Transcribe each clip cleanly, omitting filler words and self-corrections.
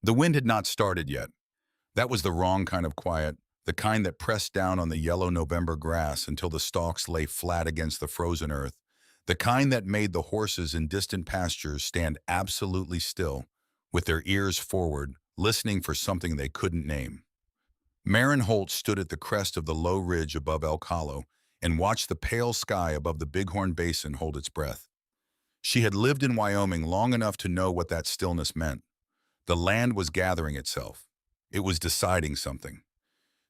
The wind had not started yet. That was the wrong kind of quiet, the kind that pressed down on the yellow November grass until the stalks lay flat against the frozen earth, the kind that made the horses in distant pastures stand absolutely still, with their ears forward, listening for something they couldn't name. Marin Holt stood at the crest of the low ridge above Elk Hollow and watched the pale sky above the Bighorn Basin hold its breath. She had lived in Wyoming long enough to know what that stillness meant. The land was gathering itself. It was deciding something.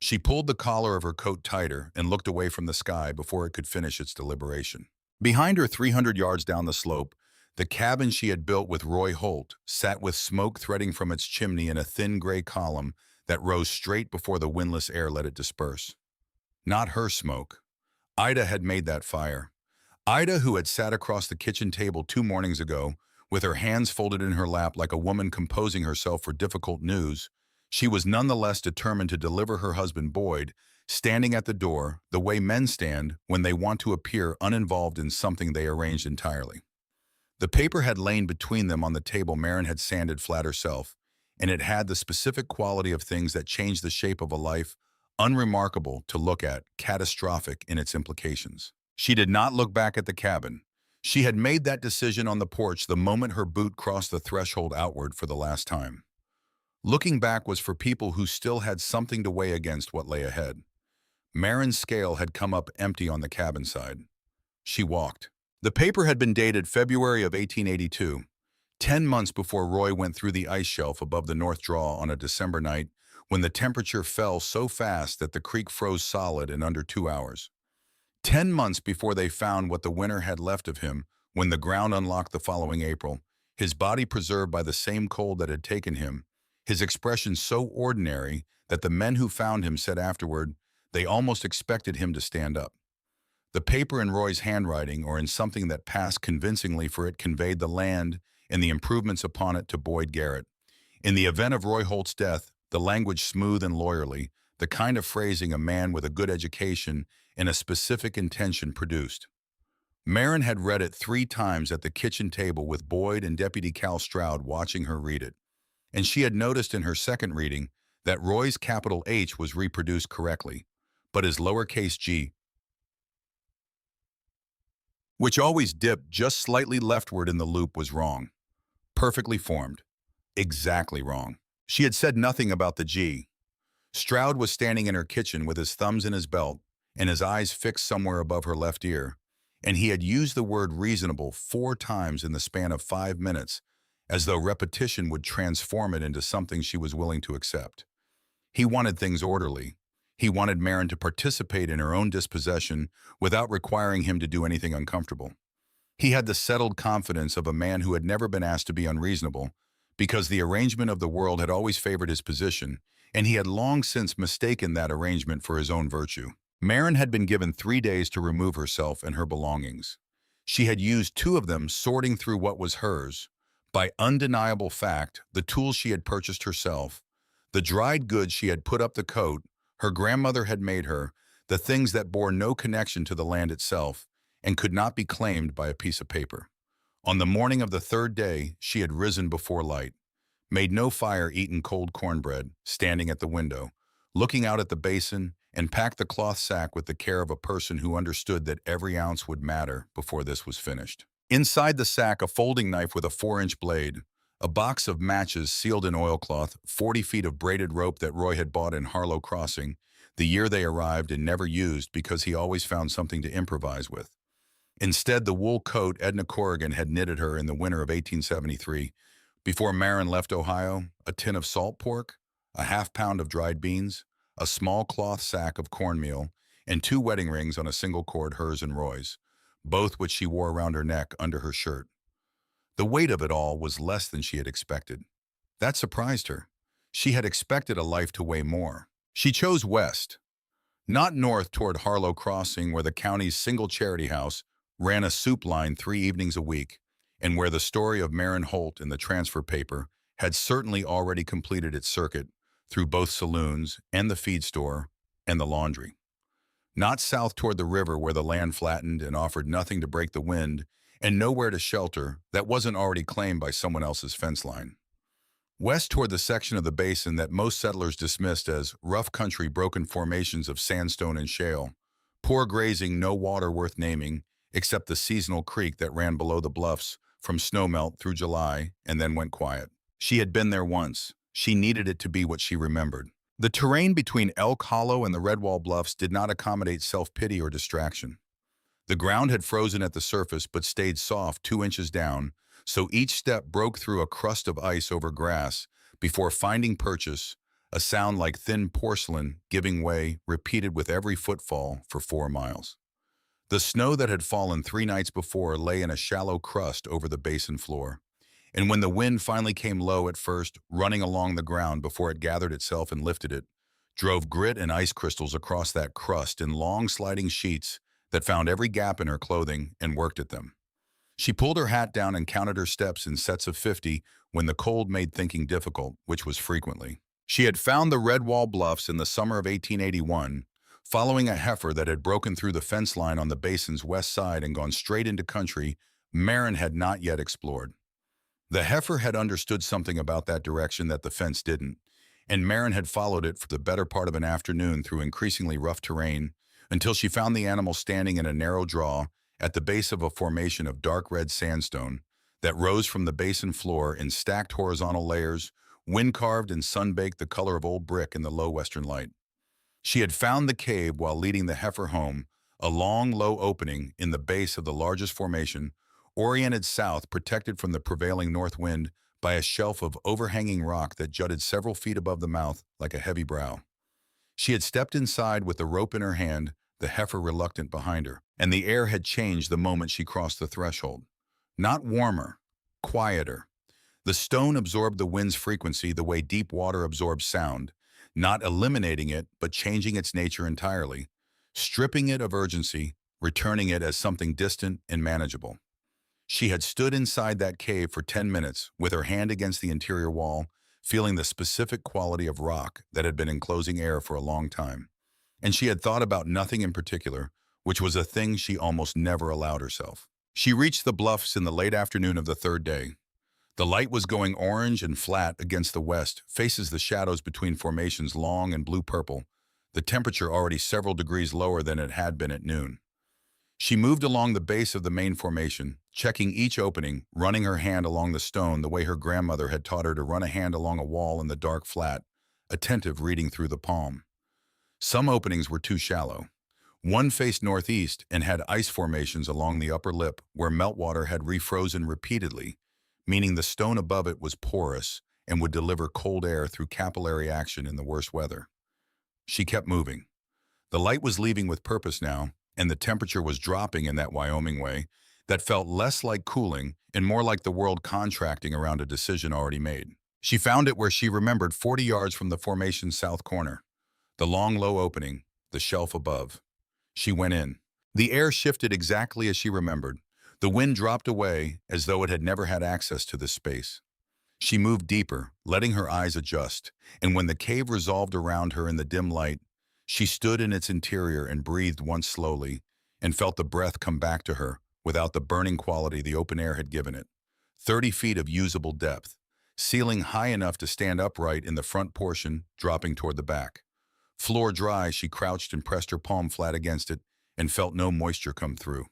She pulled the collar of her coat tighter and looked away from the sky before it could finish its deliberation. Behind her 300 yards down the slope, the cabin she had built with Roy Holt sat with smoke threading from its chimney in a thin gray column that rose straight before the windless air let it disperse. Not her smoke. Ida had made that fire. Ida, who had sat across the kitchen table 2 mornings ago, with her hands folded in her lap like a woman composing herself for difficult news, she was nonetheless determined to deliver her husband Boyd, standing at the door the way men stand when they want to appear uninvolved in something they arranged entirely. The paper had lain between them on the table Marin had sanded flat herself, and it had the specific quality of things that change the shape of a life, unremarkable to look at, catastrophic in its implications. She did not look back at the cabin. She had made that decision on the porch the moment her boot crossed the threshold outward for the last time. Looking back was for people who still had something to weigh against what lay ahead. Marin's scale had come up empty on the cabin side. She walked. The paper had been dated February of 1882, 10 months before Roy went through the ice shelf above the North Draw on a December night when the temperature fell so fast that the creek froze solid in under 2 hours. 10 months before they found what the winter had left of him when the ground unlocked the following April, his body preserved by the same cold that had taken him, his expression so ordinary that the men who found him said afterward they almost expected him to stand up. The paper in Roy's handwriting or in something that passed convincingly for it conveyed the land and the improvements upon it to Boyd Garrett. In the event of Roy Holt's death, the language smooth and lawyerly, the kind of phrasing a man with a good education and a specific intention produced. Marin had read it 3 times at the kitchen table with Boyd and Deputy Cal Stroud watching her read it, and she had noticed in her second reading that Roy's capital H was reproduced correctly, but his lowercase g, which always dipped just slightly leftward in the loop, was wrong. Perfectly formed. Exactly wrong. She had said nothing about the G. Stroud was standing in her kitchen with his thumbs in his belt and his eyes fixed somewhere above her left ear, and he had used the word reasonable 4 times in the span of 5 minutes, as though repetition would transform it into something she was willing to accept. He wanted things orderly. He wanted Marin to participate in her own dispossession without requiring him to do anything uncomfortable. He had the settled confidence of a man who had never been asked to be unreasonable, because the arrangement of the world had always favored his position, and he had long since mistaken that arrangement for his own virtue. Marin had been given 3 days to remove herself and her belongings. She had used 2 of them sorting through what was hers. By undeniable fact, the tools she had purchased herself, the dried goods she had put up the coat her grandmother had made her, the things that bore no connection to the land itself and could not be claimed by a piece of paper. On the morning of the 3rd day, she had risen before light, made no fire, eaten cold cornbread, standing at the window, looking out at the basin, and packed the cloth sack with the care of a person who understood that every ounce would matter before this was finished. Inside the sack, a folding knife with a 4-inch blade, a box of matches sealed in oilcloth, 40 feet of braided rope that Roy had bought in Harlow Crossing, the year they arrived and never used because he always found something to improvise with. Instead, the wool coat Edna Corrigan had knitted her in the winter of 1873, before Marin left Ohio, a tin of salt pork, a half-pound of dried beans, a small cloth sack of cornmeal, and 2 wedding rings on a single cord, hers and Roy's, both which she wore around her neck under her shirt. The weight of it all was less than she had expected. That surprised her. She had expected a life to weigh more. She chose west, not north toward Harlow Crossing, where the county's single charity house ran a soup line 3 evenings a week, and where the story of Marin Holt in the transfer paper had certainly already completed its circuit through both saloons and the feed store and the laundry. Not south toward the river, where the land flattened and offered nothing to break the wind and nowhere to shelter that wasn't already claimed by someone else's fence line. West toward the section of the basin that most settlers dismissed as rough country, broken formations of sandstone and shale. Poor grazing, no water worth naming, except the seasonal creek that ran below the bluffs from snowmelt through July and then went quiet. She had been there once. She needed it to be what she remembered. The terrain between Elk Hollow and the Redwall Bluffs did not accommodate self-pity or distraction. The ground had frozen at the surface but stayed soft 2 inches down, so each step broke through a crust of ice over grass before finding purchase, a sound like thin porcelain giving way, repeated with every footfall for 4 miles. The snow that had fallen 3 nights before lay in a shallow crust over the basin floor, and when the wind finally came low at first, running along the ground before it gathered itself and lifted it, drove grit and ice crystals across that crust in long sliding sheets that found every gap in her clothing and worked at them. She pulled her hat down and counted her steps in sets of 50 when the cold made thinking difficult, which was frequently. She had found the Redwall Bluffs in the summer of 1881, following a heifer that had broken through the fence line on the basin's west side and gone straight into country Marin had not yet explored. The heifer had understood something about that direction that the fence didn't, and Marin had followed it for the better part of an afternoon through increasingly rough terrain until she found the animal standing in a narrow draw at the base of a formation of dark red sandstone that rose from the basin floor in stacked horizontal layers, wind-carved and sun-baked the color of old brick in the low western light. She had found the cave while leading the heifer home, a long, low opening in the base of the largest formation, oriented south, protected from the prevailing north wind by a shelf of overhanging rock that jutted several feet above the mouth like a heavy brow. She had stepped inside with the rope in her hand, the heifer reluctant behind her, and the air had changed the moment she crossed the threshold. Not warmer, quieter. The stone absorbed the wind's frequency the way deep water absorbs sound, not eliminating it, but changing its nature entirely, stripping it of urgency, returning it as something distant and manageable. She had stood inside that cave for 10 minutes, with her hand against the interior wall, feeling the specific quality of rock that had been enclosing air for a long time. And she had thought about nothing in particular, which was a thing she almost never allowed herself. She reached the bluffs in the late afternoon of the third day. The light was going orange and flat against the west, faces the shadows between formations long and blue-purple, the temperature already several degrees lower than it had been at noon. She moved along the base of the main formation, checking each opening, running her hand along the stone the way her grandmother had taught her to run a hand along a wall in the dark flat, attentive reading through the palm. Some openings were too shallow. One faced northeast and had ice formations along the upper lip where meltwater had refrozen repeatedly, meaning the stone above it was porous and would deliver cold air through capillary action in the worst weather. She kept moving. The light was leaving with purpose now, and the temperature was dropping in that Wyoming way that felt less like cooling and more like the world contracting around a decision already made. She found it where she remembered, 40 yards from the formation's south corner. The long, low opening, the shelf above. She went in. The air shifted exactly as she remembered. The wind dropped away as though it had never had access to this space. She moved deeper, letting her eyes adjust, and when the cave resolved around her in the dim light, she stood in its interior and breathed once slowly, and felt the breath come back to her without the burning quality the open air had given it. 30 feet of usable depth, ceiling high enough to stand upright in the front portion, dropping toward the back. Floor dry, she crouched and pressed her palm flat against it and felt no moisture come through.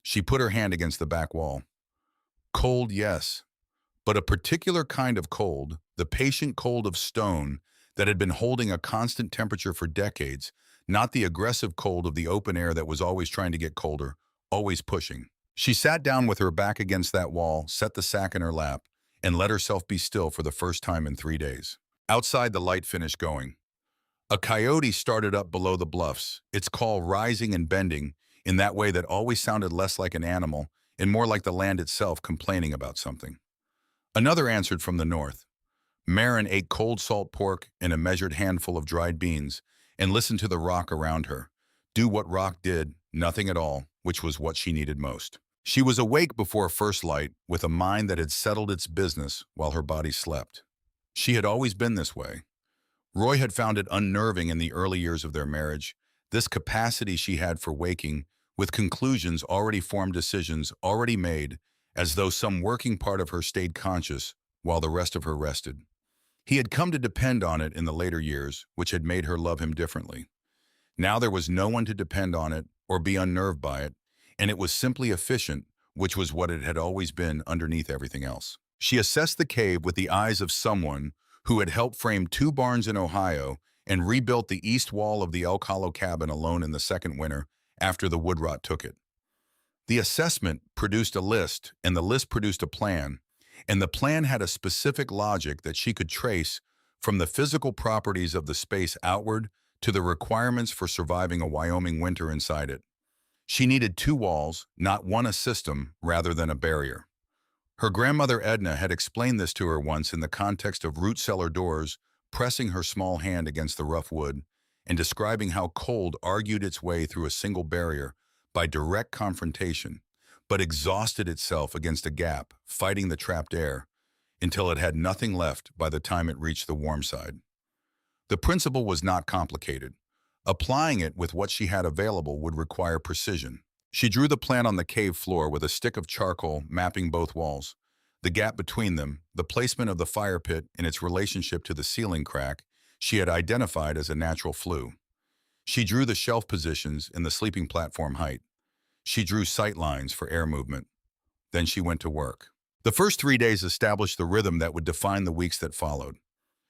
She put her hand against the back wall. Cold, yes, but a particular kind of cold, the patient cold of stone that had been holding a constant temperature for decades, not the aggressive cold of the open air that was always trying to get colder, always pushing. She sat down with her back against that wall, set the sack in her lap, and let herself be still for the first time in 3 days. Outside, the light finished going. A coyote started up below the bluffs, its call rising and bending in that way that always sounded less like an animal and more like the land itself complaining about something. Another answered from the north. Marin ate cold salt pork and a measured handful of dried beans and listened to the rock around her. Do what rock did, nothing at all, which was what she needed most. She was awake before first light, with a mind that had settled its business while her body slept. She had always been this way. Roy had found it unnerving in the early years of their marriage, this capacity she had for waking, with conclusions already formed, decisions already made, as though some working part of her stayed conscious while the rest of her rested. He had come to depend on it in the later years, which had made her love him differently. Now there was no one to depend on it or be unnerved by it, and it was simply efficient, which was what it had always been underneath everything else. She assessed the cave with the eyes of someone who had helped frame two barns in Ohio and rebuilt the east wall of the Elk Hollow cabin alone in the second winter after the wood rot took it. The assessment produced a list, and the list produced a plan, and the plan had a specific logic that she could trace from the physical properties of the space outward to the requirements for surviving a Wyoming winter inside it. She needed two walls, not one a system, rather than a barrier. Her grandmother Edna had explained this to her once in the context of root cellar doors, pressing her small hand against the rough wood, and describing how cold argued its way through a single barrier by direct confrontation, but exhausted itself against a gap, fighting the trapped air, until it had nothing left by the time it reached the warm side. The principle was not complicated. Applying it with what she had available would require precision. She drew the plan on the cave floor with a stick of charcoal mapping both walls, the gap between them, the placement of the fire pit in its relationship to the ceiling crack she had identified as a natural flue. She drew the shelf positions and the sleeping platform height. She drew sight lines for air movement. Then she went to work. The first 3 days established the rhythm that would define the weeks that followed.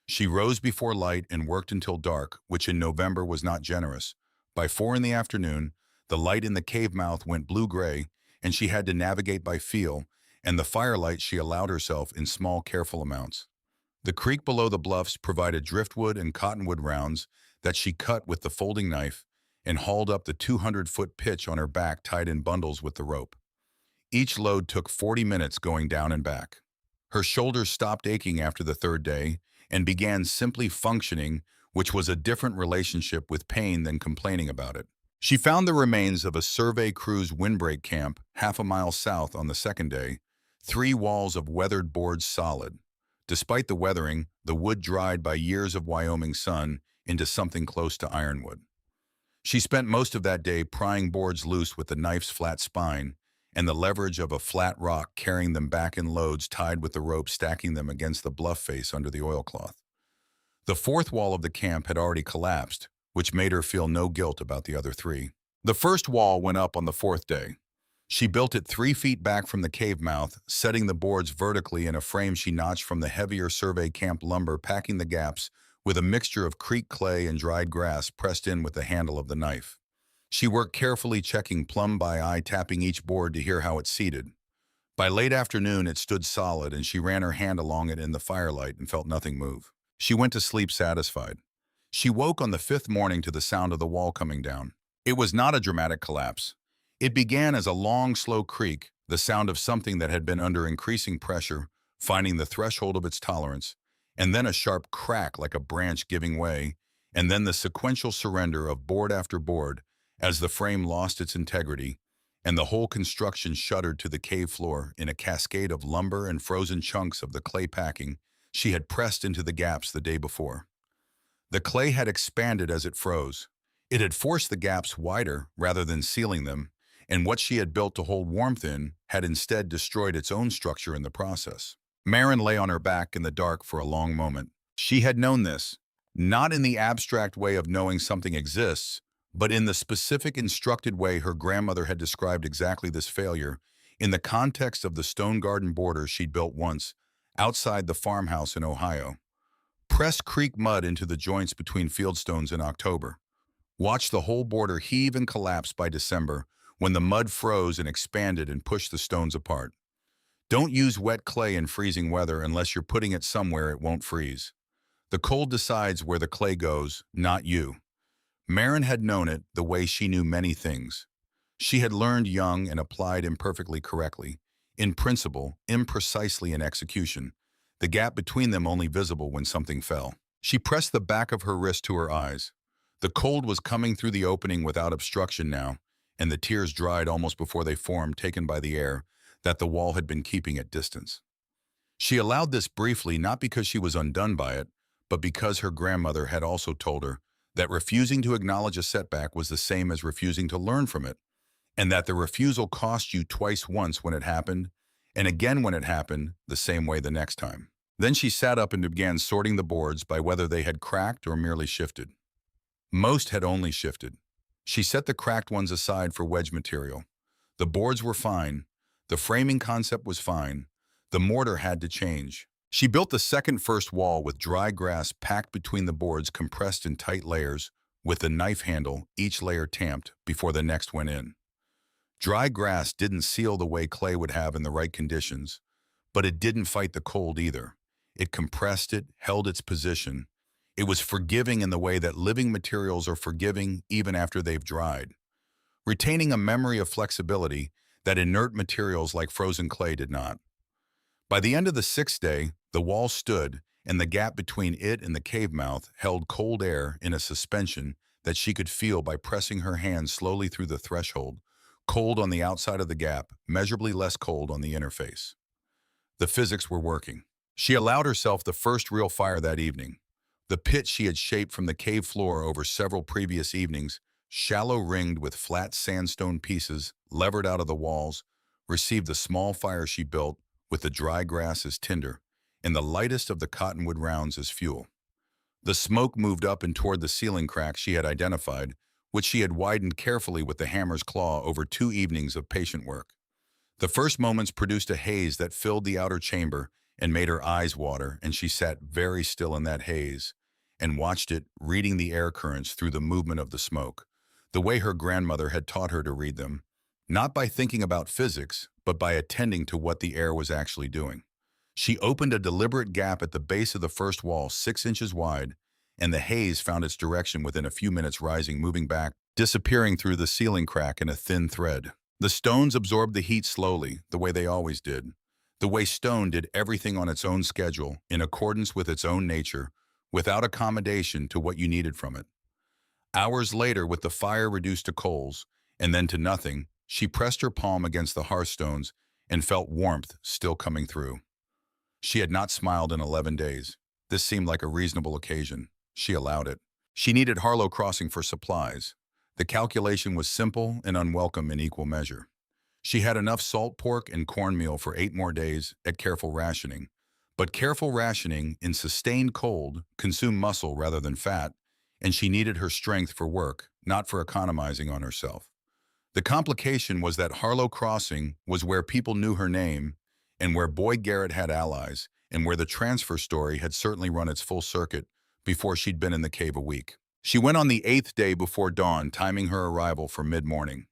She rose before light and worked until dark, which in November was not generous. By 4 in the afternoon, the light in the cave mouth went blue-gray, and she had to navigate by feel, and the firelight she allowed herself in small, careful amounts. The creek below the bluffs provided driftwood and cottonwood rounds that she cut with the folding knife and hauled up the 200-foot pitch on her back tied in bundles with the rope. Each load took 40 minutes going down and back. Her shoulders stopped aching after the third day and began simply functioning, which was a different relationship with pain than complaining about it. She found the remains of a survey crew's windbreak camp half a mile south on the second day, 3 walls of weathered boards solid. Despite the weathering, the wood dried by years of Wyoming sun into something close to ironwood. She spent most of that day prying boards loose with the knife's flat spine and the leverage of a flat rock carrying them back in loads tied with the rope stacking them against the bluff face under the oilcloth. The fourth wall of the camp had already collapsed, which made her feel no guilt about the other 3. The first wall went up on the 4th day. She built it 3 feet back from the cave mouth, setting the boards vertically in a frame she notched from the heavier survey camp lumber, packing the gaps with a mixture of creek clay and dried grass pressed in with the handle of the knife. She worked carefully, checking plumb by eye, tapping each board to hear how it seated. By late afternoon, it stood solid, and she ran her hand along it in the firelight and felt nothing move. She went to sleep satisfied. She woke on the 5th morning to the sound of the wall coming down. It was not a dramatic collapse. It began as a long, slow creak, the sound of something that had been under increasing pressure, finding the threshold of its tolerance, and then a sharp crack like a branch giving way, and then the sequential surrender of board after board as the frame lost its integrity, and the whole construction shuddered to the cave floor in a cascade of lumber and frozen chunks of the clay packing she had pressed into the gaps the day before. The clay had expanded as it froze. It had forced the gaps wider rather than sealing them, and what she had built to hold warmth in had instead destroyed its own structure in the process. Marin lay on her back in the dark for a long moment. She had known this, not in the abstract way of knowing something exists, but in the specific instructed way her grandmother had described exactly this failure in the context of the stone garden border she'd built once outside the farmhouse in Ohio. Press creek mud into the joints between fieldstones in October. Watch the whole border heave and collapse by December when the mud froze and expanded and pushed the stones apart. Don't use wet clay in freezing weather unless you're putting it somewhere it won't freeze. The cold decides where the clay goes, not you. Marin had known it the way she knew many things. She had learned young and applied imperfectly correctly, in principle, imprecisely in execution, the gap between them only visible when something fell. She pressed the back of her wrist to her eyes. The cold was coming through the opening without obstruction now, and the tears dried almost before they formed, taken by the air that the wall had been keeping at distance. She allowed this briefly, not because she was undone by it, but because her grandmother had also told her that refusing to acknowledge a setback was the same as refusing to learn from it, and that the refusal cost you twice, once when it happened, and again when it happened, the same way the next time. Then she sat up and began sorting the boards by whether they had cracked or merely shifted. Most had only shifted. She set the cracked ones aside for wedge material. The boards were fine. The framing concept was fine. The mortar had to change. She built the second first wall with dry grass packed between the boards compressed in tight layers, with the knife handle, each layer tamped, before the next went in. Dry grass didn't seal the way clay would have in the right conditions, but it didn't fight the cold either. It compressed it, held its position. It was forgiving in the way that living materials are forgiving even after they've dried, retaining a memory of flexibility that inert materials like frozen clay did not. By the end of the sixth day, the wall stood, and the gap between it and the cave mouth held cold air in a suspension that she could feel by pressing her hand slowly through the threshold, cold on the outside of the gap, measurably less cold on the interface. The physics were working. She allowed herself the first real fire that evening. The pit she had shaped from the cave floor over several previous evenings, shallow ringed with flat sandstone pieces levered out of the walls, received the small fire she built with the dry grass as tinder and the lightest of the cottonwood rounds as fuel. The smoke moved up and toward the ceiling crack she had identified, which she had widened carefully with the hammer's claw over 2 evenings of patient work. The first moments produced a haze that filled the outer chamber and made her eyes water, and she sat very still in that haze and watched it, reading the air currents through the movement of the smoke, the way her grandmother had taught her to read them, not by thinking about physics, but by attending to what the air was actually doing. She opened a deliberate gap at the base of the first wall 6 inches wide, and the haze found its direction within a few minutes, rising, moving back, disappearing through the ceiling crack in a thin thread. The stones absorbed the heat slowly, the way they always did. The way stone did everything on its own schedule, in accordance with its own nature, without accommodation to what you needed from it. Hours later, with the fire reduced to coals, and then to nothing, she pressed her palm against the hearthstones and felt warmth still coming through. She had not smiled in 11 days. This seemed like a reasonable occasion. She allowed it. She needed Harlow Crossing for supplies. The calculation was simple and unwelcome in equal measure. She had enough salt pork and cornmeal for 8 more days at careful rationing. But careful rationing in sustained cold consumed muscle rather than fat, and she needed her strength for work, not for economizing on herself. The complication was that Harlow Crossing was where people knew her name, and where Boyd Garrett had allies, and where the transfer story had certainly run its full circuit before she'd been in the cave a week. She went on the 8th day before dawn, timing her arrival for mid-morning.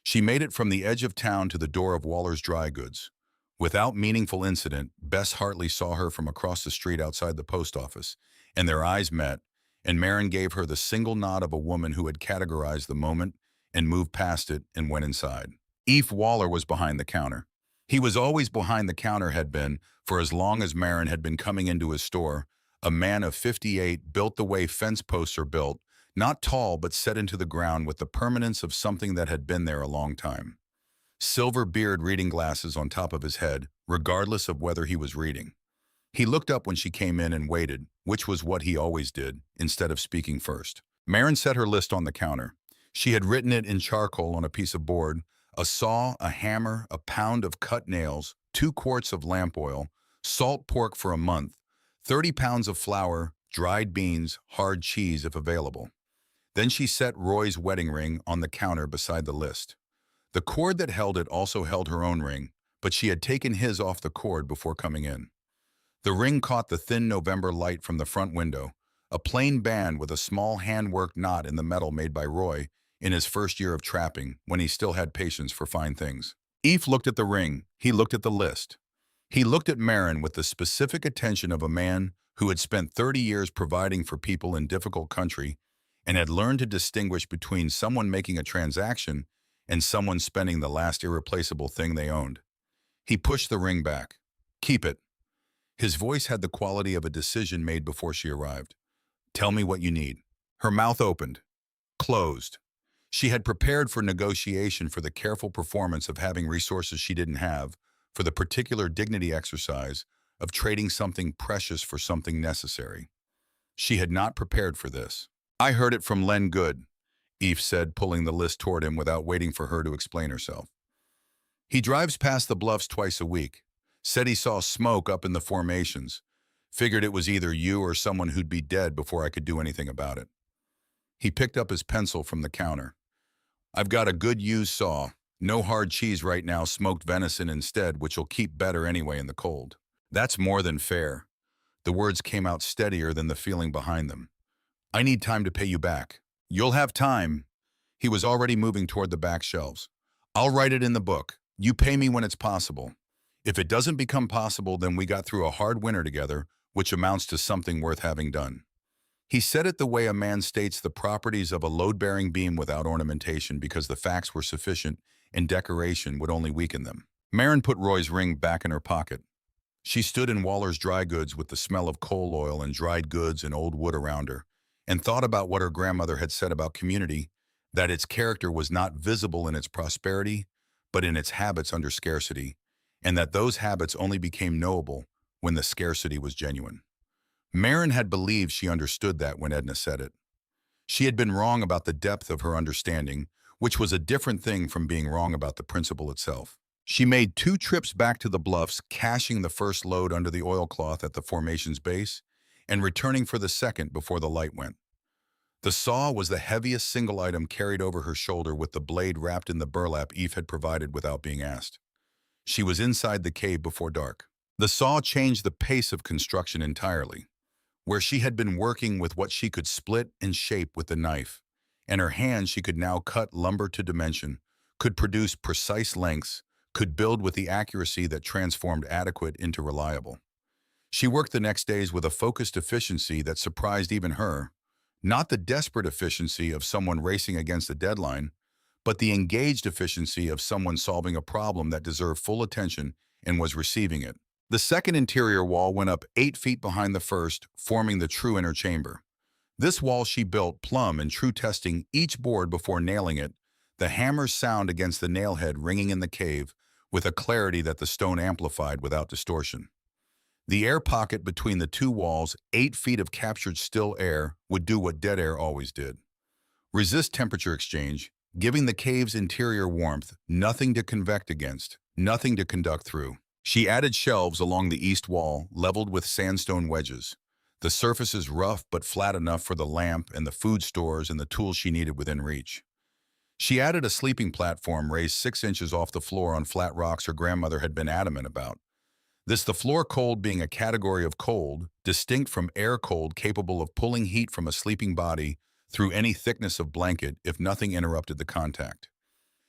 She made it from the edge of town to the door of Waller's Dry Goods. Without meaningful incident, Bess Hartley saw her from across the street outside the post office, and their eyes met, and Marin gave her the single nod of a woman who had categorized the moment and moved past it and went inside. Eve Waller was behind the counter. He was always behind the counter, had been, for as long as Marin had been coming into his store, a man of 58, built the way fence posts are built, not tall but set into the ground with the permanence of something that had been there a long time. Silver beard reading glasses on top of his head, regardless of whether he was reading. He looked up when she came in and waited, which was what he always did, instead of speaking first. Marin set her list on the counter. She had written it in charcoal on a piece of board: a saw, a hammer, a pound of cut nails, 2 quarts of lamp oil, salt pork for a month, 30 pounds of flour, dried beans, hard cheese if available. Then she set Roy's wedding ring on the counter beside the list. The cord that held it also held her own ring, but she had taken his off the cord before coming in. The ring caught the thin November light from the front window, a plain band with a small hand-worked knot in the metal made by Roy in his first year of trapping, when he still had patience for fine things. Eve looked at the ring. He looked at the list. He looked at Marin with the specific attention of a man who had spent 30 years providing for people in difficult country and had learned to distinguish between someone making a transaction and someone spending the last irreplaceable thing they owned. He pushed the ring back. "Keep it." His voice had the quality of a decision made before she arrived. "Tell me what you need." Her mouth opened, closed. She had prepared for negotiation, for the careful performance of having resources she didn't have, for the particular dignity exercise of trading something precious for something necessary. She had not prepared for this. "I heard it from Len Good," Eve said, pulling the list toward him without waiting for her to explain herself. "He drives past the bluffs twice a week. Said he saw smoke up in the formations. Figured it was either you or someone who'd be dead before I could do anything about it. He picked up his pencil from the counter. I've got a good used saw. No hard cheese right now, smoked venison instead, which'll keep better anyway in the cold. That's more than fair. The words came out steadier than the feeling behind them. I need time to pay you back. You'll have time. He was already moving toward the back shelves. I'll write it in the book. You pay me when it's possible. If it doesn't become possible, then we got through a hard winter together, which amounts to something worth having done. He said it the way a man states the properties of a load-bearing beam without ornamentation because the facts were sufficient and decoration would only weaken them. Marin put Roy's ring back in her pocket. She stood in Waller's dry goods with the smell of coal oil and dried goods and old wood around her, and thought about what her grandmother had said about community, that its character was not visible in its prosperity, but in its habits under scarcity, and that those habits only became knowable when the scarcity was genuine. Marin had believed she understood that when Edna said it. She had been wrong about the depth of her understanding, which was a different thing from being wrong about the principle itself. She made 2 trips back to the bluffs, caching the first load under the oilcloth at the formation's base, and returning for the second before the light went. The saw was the heaviest single item carried over her shoulder with the blade wrapped in the burlap Eve had provided without being asked. She was inside the cave before dark. The saw changed the pace of construction entirely. Where she had been working with what she could split and shape with the knife, and her hands she could now cut lumber to dimension, could produce precise lengths, could build with the accuracy that transformed adequate into reliable. She worked the next days with a focused efficiency that surprised even her, not the desperate efficiency of someone racing against a deadline, but the engaged efficiency of someone solving a problem that deserved full attention and was receiving it. The second interior wall went up 8 feet behind the first, forming the true inner chamber. This wall she built plumb and true, testing each board before nailing it, the hammer's sound against the nailhead ringing in the cave with a clarity that the stone amplified without distortion. The air pocket between the 2 walls, 8 feet of captured still air, would do what dead air always did. Resist temperature exchange, giving the cave's interior warmth, nothing to convect against, nothing to conduct through. She added shelves along the east wall, leveled with sandstone wedges. The surfaces rough but flat enough for the lamp and the food stores and the tools she needed within reach. She added a sleeping platform raised 6 inches off the floor on flat rocks her grandmother had been adamant about. This, the floor cold being a category of cold, distinct from air cold, capable of pulling heat from a sleeping body through any thickness of blanket if nothing interrupted the contact.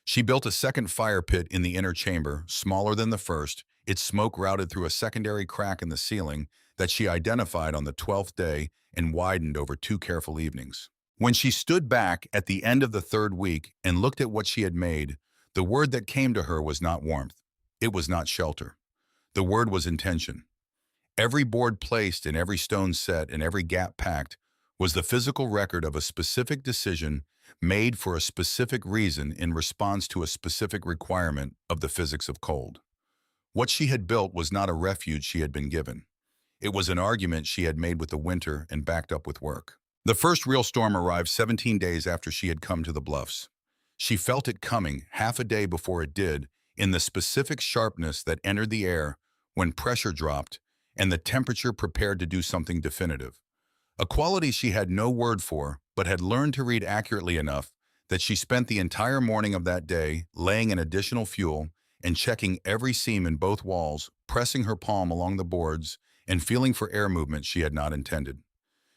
She built a second fire pit in the inner chamber, smaller than the first, its smoke routed through a secondary crack in the ceiling that she identified on the 12th day and widened over 2 careful evenings. When she stood back at the end of the 3rd week and looked at what she had made, the word that came to her was not warmth. It was not shelter. The word was intention. Every board placed and every stone set and every gap packed was the physical record of a specific decision made for a specific reason in response to a specific requirement of the physics of cold. What she had built was not a refuge she had been given. It was an argument she had made with the winter and backed up with work. The first real storm arrived 17 days after she had come to the bluffs. She felt it coming half a day before it did, in the specific sharpness that entered the air when pressure dropped and the temperature prepared to do something definitive. A quality she had no word for, but had learned to read accurately enough that she spent the entire morning of that day laying in additional fuel and checking every seam in both walls, pressing her palm along the boards, and feeling for air movement she had not intended.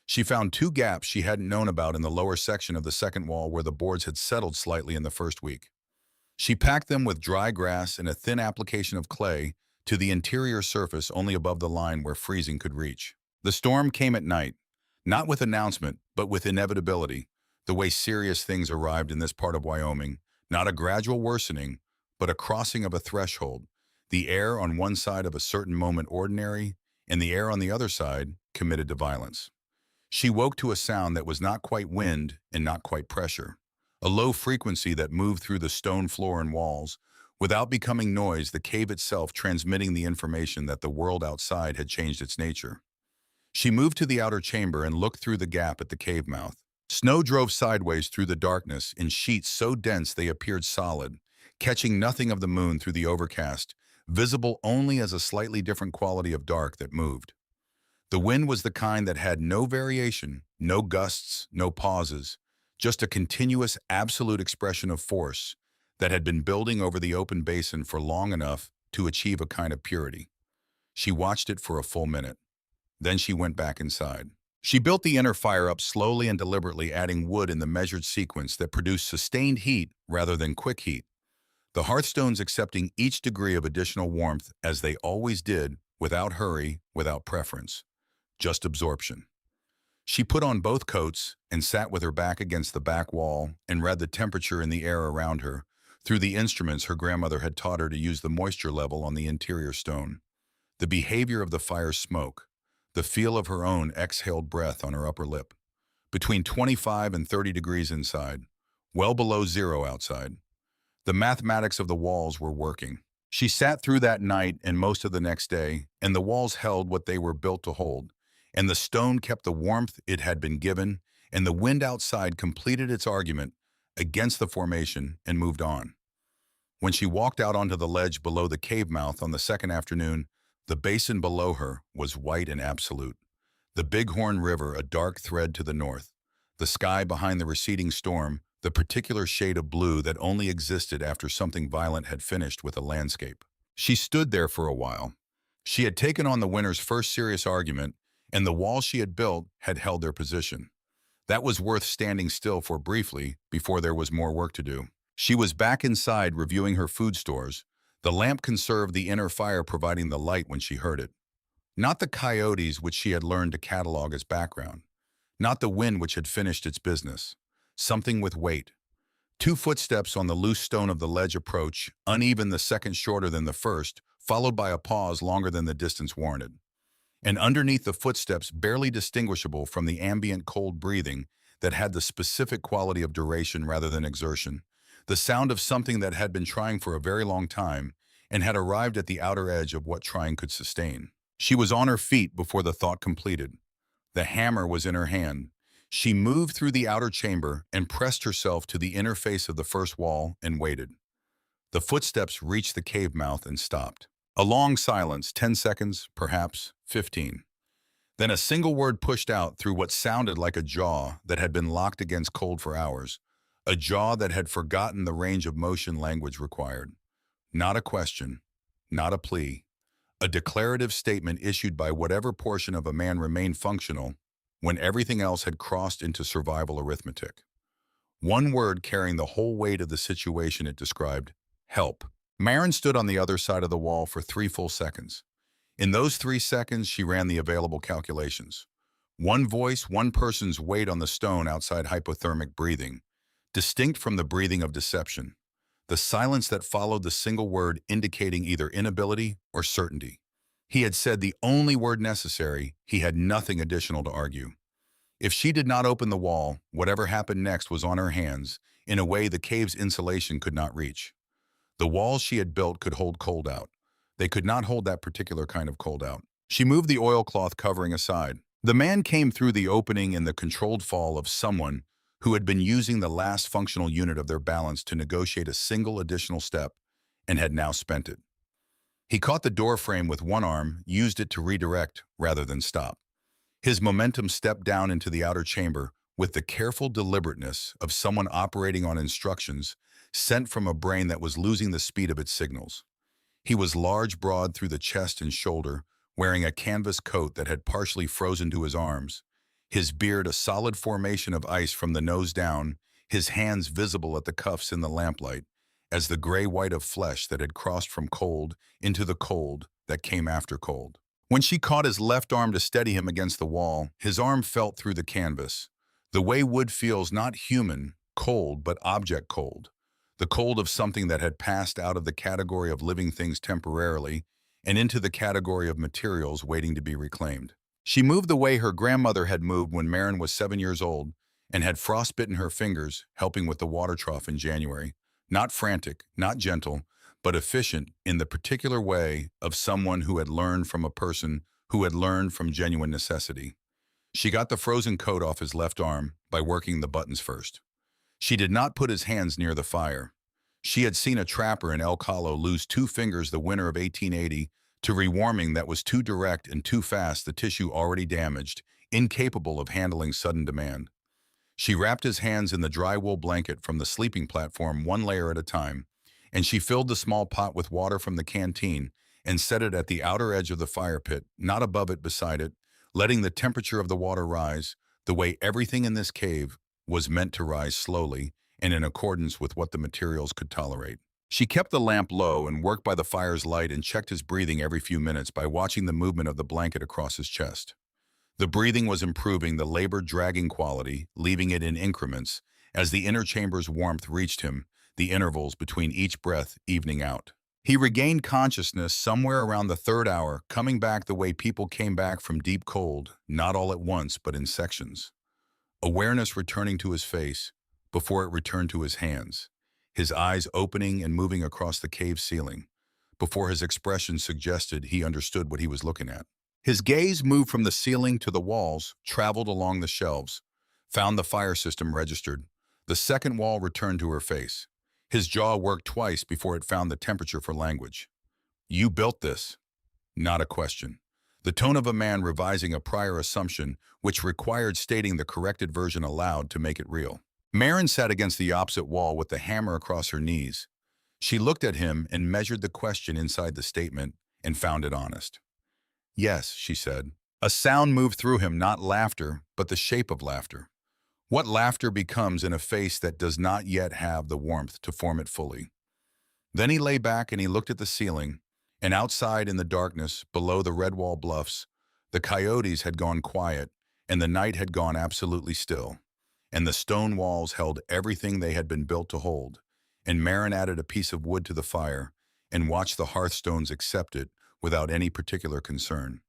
She found 2 gaps she hadn't known about in the lower section of the second wall where the boards had settled slightly in the first week. She packed them with dry grass and a thin application of clay to the interior surface only above the line where freezing could reach. The storm came at night, not with announcement, but with inevitability, the way serious things arrived in this part of Wyoming, not a gradual worsening, but a crossing of a threshold, the air on one side of a certain moment ordinary, and the air on the other side committed to violence. She woke to a sound that was not quite wind and not quite pressure, a low frequency that moved through the stone floor and walls, without becoming noise, the cave itself transmitting the information that the world outside had changed its nature. She moved to the outer chamber and looked through the gap at the cave mouth. Snow drove sideways through the darkness in sheets so dense they appeared solid, catching nothing of the moon through the overcast, visible only as a slightly different quality of dark that moved. The wind was the kind that had no variation, no gusts, no pauses, just a continuous, absolute expression of force that had been building over the open basin for long enough to achieve a kind of purity. She watched it for a full minute. Then she went back inside. She built the inner fire up slowly and deliberately, adding wood in the measured sequence that produced sustained heat rather than quick heat. The hearthstones accepting each degree of additional warmth as they always did, without hurry, without preference. Just absorption. She put on both coats and sat with her back against the back wall and read the temperature in the air around her through the instruments her grandmother had taught her to use the moisture level on the interior stone. The behavior of the fire's smoke, the feel of her own exhaled breath on her upper lip. Between 25 and 30 degrees inside, well below zero outside. The mathematics of the walls were working. She sat through that night and most of the next day, and the walls held what they were built to hold, and the stone kept the warmth it had been given, and the wind outside completed its argument against the formation and moved on. When she walked out onto the ledge below the cave mouth on the second afternoon, the basin below her was white and absolute. The Bighorn River a dark thread to the north. The sky behind the receding storm, the particular shade of blue that only existed after something violent had finished with a landscape. She stood there for a while. She had taken on the winter's first serious argument, and the walls she had built had held their position. That was worth standing still for briefly before there was more work to do. She was back inside reviewing her food stores. The lamp conserved the inner fire, providing the light when she heard it. Not the coyotes which she had learned to catalog as background. Not the wind which had finished its business. Something with weight. 2 footsteps on the loose stone of the ledge approach, uneven, the second shorter than the first, followed by a pause longer than the distance warranted. And underneath the footsteps, barely distinguishable from the ambient cold breathing that had the specific quality of duration rather than exertion, the sound of something that had been trying for a very long time and had arrived at the outer edge of what trying could sustain. She was on her feet before the thought completed. The hammer was in her hand. She moved through the outer chamber and pressed herself to the inner face of the first wall and waited. The footsteps reached the cave mouth and stopped. A long silence, 10 seconds, perhaps 15. Then a single word pushed out through what sounded like a jaw that had been locked against cold for hours, a jaw that had forgotten the range of motion language required. Not a question, not a plea, a declarative statement issued by whatever portion of a man remained functional when everything else had crossed into survival arithmetic. One word carrying the whole weight of the situation it described: help. Marin stood on the other side of the wall for 3 full seconds. In those 3 seconds, she ran the available calculations. One voice, one person's weight on the stone outside hypothermic breathing, distinct from the breathing of deception. The silence that followed the single word indicating either inability or certainty. He had said the only word necessary. He had nothing additional to argue. If she did not open the wall, whatever happened next was on her hands, in a way the cave's insulation could not reach. The walls she had built could hold cold out. They could not hold that particular kind of cold out. She moved the oilcloth covering aside. The man came through the opening in the controlled fall of someone who had been using the last functional unit of their balance to negotiate a single additional step and had now spent it. He caught the door frame with one arm, used it to redirect rather than stop. His momentum stepped down into the outer chamber with the careful deliberateness of someone operating on instructions sent from a brain that was losing the speed of its signals. He was large, broad through the chest and shoulder, wearing a canvas coat that had partially frozen to his arms, his beard a solid formation of ice from the nose down, his hands visible at the cuffs in the lamplight, as the gray white of flesh that had crossed from cold into the cold that came after cold. When she caught his left arm to steady him against the wall, his arm felt through the canvas. The way wood feels, not human, cold, but object cold. The cold of something that had passed out of the category of living things temporarily and into the category of materials waiting to be reclaimed. She moved the way her grandmother had moved when Marin was 7 years old and had frostbitten her fingers, helping with the water trough in January. Not frantic, not gentle, but efficient in the particular way of someone who had learned from a person who had learned from genuine necessity. She got the frozen coat off his left arm by working the buttons first. She did not put his hands near the fire. She had seen a trapper in El Calo lose 2 fingers the winter of 1880 to rewarming that was too direct and too fast, the tissue already damaged, incapable of handling sudden demand. She wrapped his hands in the dry wool blanket from the sleeping platform one layer at a time, and she filled the small pot with water from the canteen and set it at the outer edge of the fire pit, not above it, beside it, letting the temperature of the water rise, the way everything in this cave was meant to rise slowly and in accordance with what the materials could tolerate. She kept the lamp low and worked by the fire's light and checked his breathing every few minutes by watching the movement of the blanket across his chest. The breathing was improving the labored dragging quality, leaving it in increments, as the inner chamber's warmth reached him, the intervals between each breath evening out. He regained consciousness somewhere around the third hour, coming back the way people came back from deep cold, not all at once, but in sections. Awareness returning to his face, before it returned to his hands, his eyes opening and moving across the cave ceiling, before his expression suggested he understood what he was looking at. His gaze moved from the ceiling to the walls, traveled along the shelves, found the fire system registered. The second wall returned to her face. His jaw worked twice before it found the temperature for language. "You built this." Not a question. The tone of a man revising a prior assumption which required stating the corrected version aloud to make it real. Marin sat against the opposite wall with the hammer across her knees. She looked at him and measured the question inside the statement and found it honest. "Yes," she said. A sound moved through him, not laughter, but the shape of laughter. What laughter becomes in a face that does not yet have the warmth to form it fully. Then he lay back and he looked at the ceiling, and outside in the darkness, below the red wall bluffs, the coyotes had gone quiet, and the night had gone absolutely still, and the stone walls held everything they had been built to hold, and Marin added a piece of wood to the fire and watched the hearthstones accept it without any particular concern.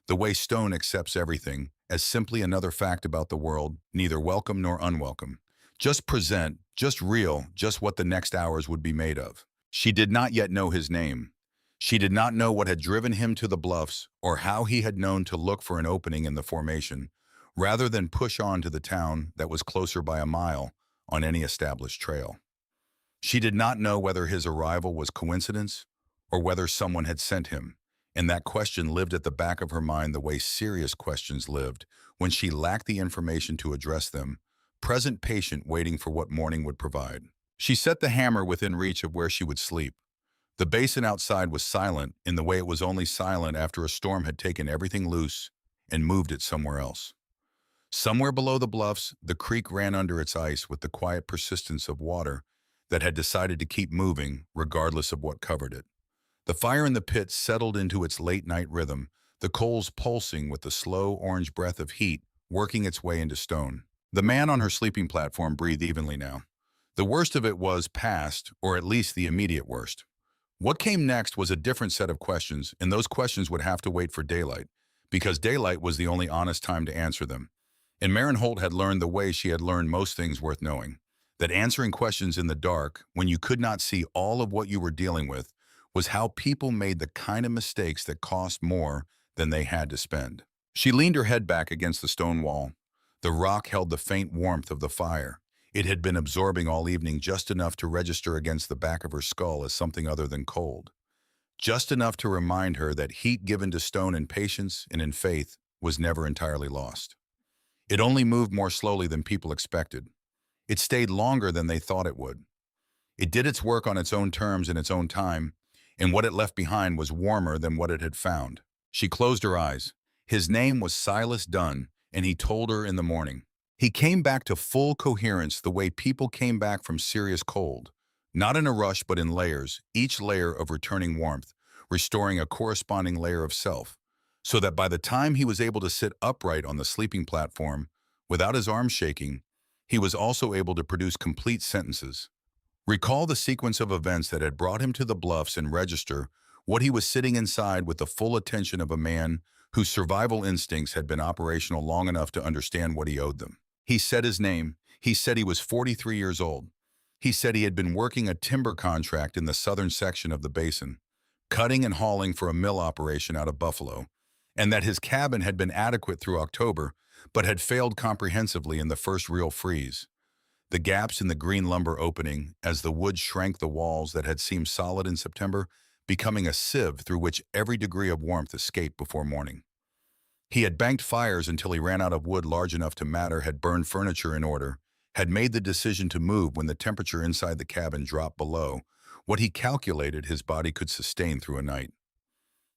The way stone accepts everything, as simply another fact about the world, neither welcome nor unwelcome. Just present, just real, just what the next hours would be made of. She did not yet know his name. She did not know what had driven him to the bluffs or how he had known to look for an opening in the formation, rather than push on to the town that was closer by a mile on any established trail. She did not know whether his arrival was coincidence or whether someone had sent him, and that question lived at the back of her mind the way serious questions lived when she lacked the information to address them, present patient waiting for what morning would provide. She set the hammer within reach of where she would sleep. The basin outside was silent in the way it was only silent after a storm had taken everything loose and moved it somewhere else. Somewhere below the bluffs, the creek ran under its ice with the quiet persistence of water that had decided to keep moving regardless of what covered it. The fire in the pit settled into its late-night rhythm, the coals pulsing with the slow orange breath of heat working its way into stone. The man on her sleeping platform breathed evenly now. The worst of it was past, or at least the immediate worst. What came next was a different set of questions, and those questions would have to wait for daylight, because daylight was the only honest time to answer them. And Marin Holt had learned the way she had learned most things worth knowing, that answering questions in the dark, when you could not see all of what you were dealing with, was how people made the kind of mistakes that cost more than they had to spend. She leaned her head back against the stone wall. The rock held the faint warmth of the fire. It had been absorbing all evening, just enough to register against the back of her skull as something other than cold. Just enough to remind her that heat given to stone in patience and in faith was never entirely lost. It only moved more slowly than people expected. It stayed longer than they thought it would. It did its work on its own terms in its own time, and what it left behind was warmer than what it had found. She closed her eyes. His name was Silas Dunn, and he told her in the morning. He came back to full coherence the way people came back from serious cold, not in a rush but in layers, each layer of returning warmth, restoring a corresponding layer of self, so that by the time he was able to sit upright on the sleeping platform, without his arms shaking, he was also able to produce complete sentences. Recall the sequence of events that had brought him to the bluffs and register what he was sitting inside with the full attention of a man whose survival instincts had been operational long enough to understand what he owed them. He said his name. He said he was 43 years old. He said he had been working a timber contract in the southern section of the basin, cutting and hauling for a mill operation out of Buffalo, and that his cabin had been adequate through October, but had failed comprehensively in the first real freeze. The gaps in the green lumber opening, as the wood shrank the walls that had seemed solid in September, becoming a sieve through which every degree of warmth escaped before morning. He had banked fires until he ran out of wood large enough to matter, had burned furniture in order, had made the decision to move when the temperature inside the cabin dropped below what he calculated his body could sustain through a night.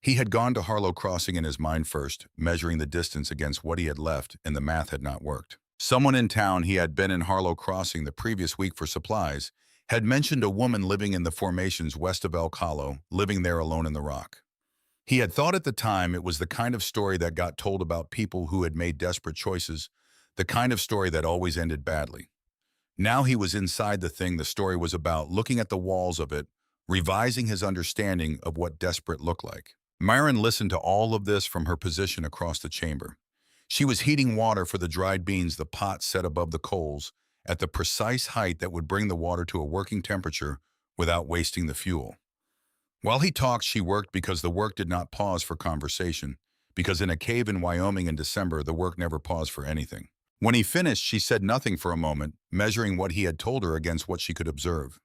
He had gone to Harlow Crossing in his mind first, measuring the distance against what he had left, and the math had not worked. Someone in town, he had been in Harlow Crossing the previous week for supplies, had mentioned a woman living in the formations west of Elk Hollow, living there alone in the rock. He had thought at the time it was the kind of story that got told about people who had made desperate choices, the kind of story that always ended badly. Now he was inside the thing the story was about, looking at the walls of it, revising his understanding of what desperate looked like. Myron listened to all of this from her position across the chamber. She was heating water for the dried beans, the pot set above the coals, at the precise height that would bring the water to a working temperature without wasting the fuel. While he talked, she worked, because the work did not pause for conversation, because in a cave in Wyoming in December, the work never paused for anything. When he finished, she said nothing for a moment, measuring what he had told her against what she could observe.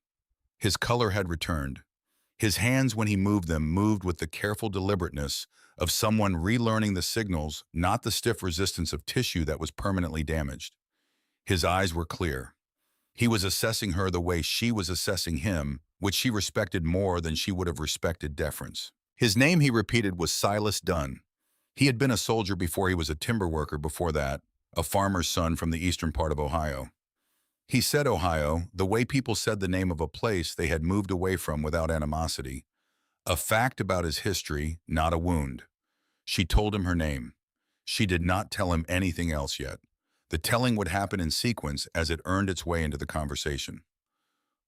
His color had returned. His hands, when he moved them, moved with the careful deliberateness of someone relearning the signals, not the stiff resistance of tissue that was permanently damaged. His eyes were clear. He was assessing her the way she was assessing him, which she respected more than she would have respected deference. His name, he repeated, was Silas Dunn. He had been a soldier before he was a timber worker before that, a farmer's son from the eastern part of Ohio. He said Ohio, the way people said the name of a place they had moved away from without animosity. A fact about his history, not a wound. She told him her name. She did not tell him anything else yet. The telling would happen in sequence as it earned its way into the conversation.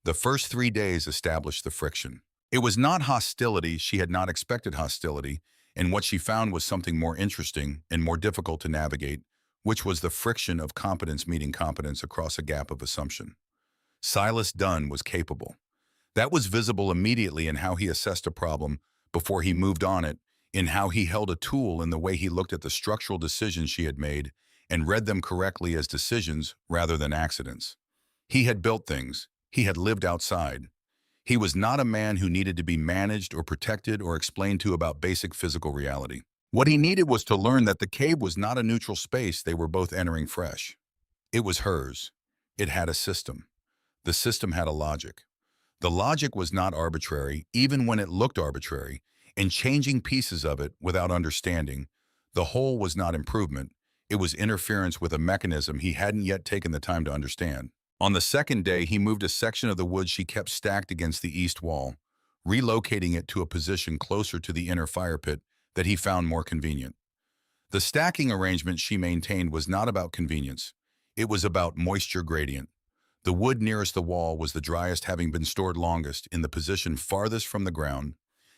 The first 3 days established the friction. It was not hostility. She had not expected hostility, and what she found was something more interesting and more difficult to navigate, which was the friction of competence meeting competence across a gap of assumption. Silas Dunn was capable. That was visible immediately in how he assessed a problem before he moved on it, in how he held a tool, in the way he looked at the structural decisions she had made and read them correctly as decisions rather than accidents. He had built things. He had lived outside. He was not a man who needed to be managed or protected or explained to about basic physical reality. What he needed was to learn that the cave was not a neutral space they were both entering fresh. It was hers. It had a system. The system had a logic. The logic was not arbitrary, even when it looked arbitrary, and changing pieces of it without understanding. The whole was not improvement. It was interference with a mechanism he hadn't yet taken the time to understand. On the second day, he moved a section of the wood she kept stacked against the east wall, relocating it to a position closer to the inner fire pit that he found more convenient. The stacking arrangement she maintained was not about convenience. It was about moisture gradient. The wood nearest the wall was the driest, having been stored longest, in the position farthest from the ground,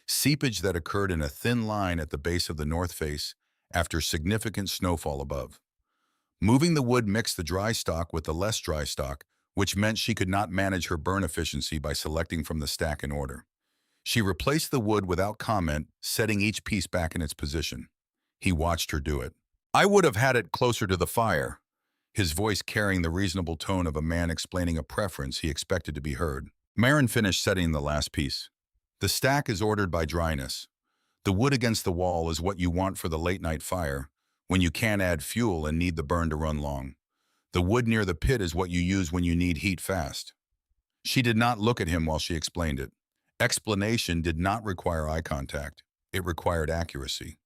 seepage that occurred in a thin line at the base of the north face after significant snowfall above. Moving the wood mixed the dry stock with the less dry stock, which meant she could not manage her burn efficiency by selecting from the stack in order. She replaced the wood without comment, setting each piece back in its position. He watched her do it. "I would have had it closer to the fire," his voice carrying the reasonable tone of a man explaining a preference he expected to be heard. Marin finished setting the last piece. "The stack is ordered by dryness. The wood against the wall is what you want for the late-night fire, when you can't add fuel and need the burn to run long. The wood near the pit is what you use when you need heat fast." She did not look at him while she explained it. Explanation did not require eye contact. It required accuracy.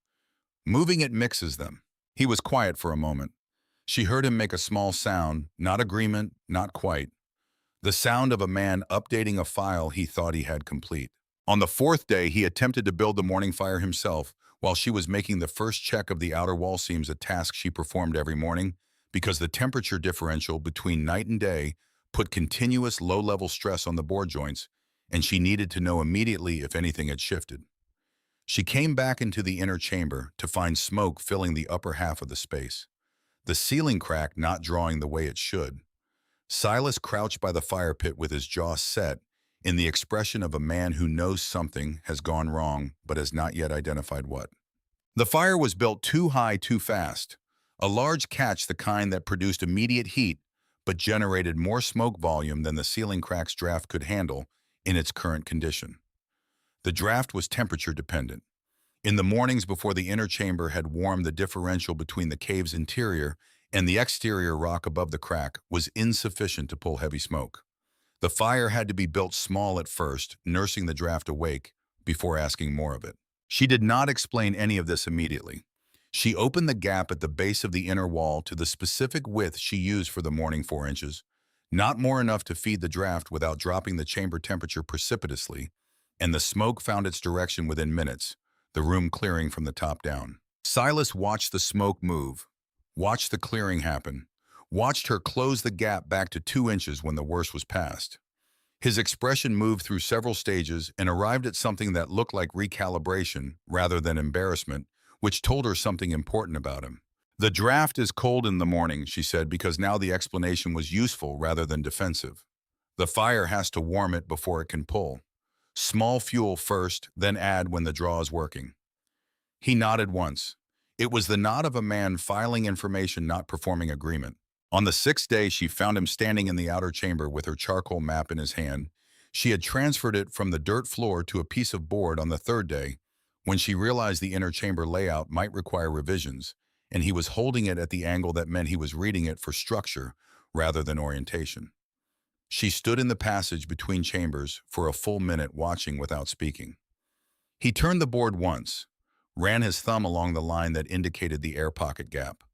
"Moving it mixes them." He was quiet for a moment. She heard him make a small sound, not agreement, not quite. The sound of a man updating a file he thought he had complete. On the fourth day, he attempted to build the morning fire himself while she was making the first check of the outer wall seams, a task she performed every morning, because the temperature differential between night and day put continuous low-level stress on the board joints, and she needed to know immediately if anything had shifted. She came back into the inner chamber to find smoke filling the upper half of the space, the ceiling crack not drawing the way it should. Silas crouched by the fire pit with his jaw set, in the expression of a man who knows something has gone wrong but has not yet identified what. The fire was built too high too fast, a large catch, the kind that produced immediate heat but generated more smoke volume than the ceiling crack's draft could handle in its current condition. The draft was temperature dependent. In the mornings before the inner chamber had warmed, the differential between the cave's interior and the exterior rock above the crack was insufficient to pull heavy smoke. The fire had to be built small at first, nursing the draft awake before asking more of it. She did not explain any of this immediately. She opened the gap at the base of the inner wall to the specific width she used for the morning 4 inches, not more enough to feed the draft without dropping the chamber temperature precipitously, and the smoke found its direction within minutes, the room clearing from the top down. Silas watched the smoke move, watched the clearing happen, watched her close the gap back to 2 inches when the worst was past. His expression moved through several stages and arrived at something that looked like recalibration rather than embarrassment, which told her something important about him. "The draft is cold in the morning," she said, because now the explanation was useful rather than defensive. "The fire has to warm it before it can pull. Small fuel first, then add when the draw is working." He nodded once. It was the nod of a man filing information, not performing agreement. On the 6th day, she found him standing in the outer chamber with her charcoal map in his hand. She had transferred it from the dirt floor to a piece of board on the 3rd day, when she realized the inner chamber layout might require revisions, and he was holding it at the angle that meant he was reading it for structure rather than orientation. She stood in the passage between chambers for a full minute, watching without speaking. He turned the board once, ran his thumb along the line that indicated the air pocket gap,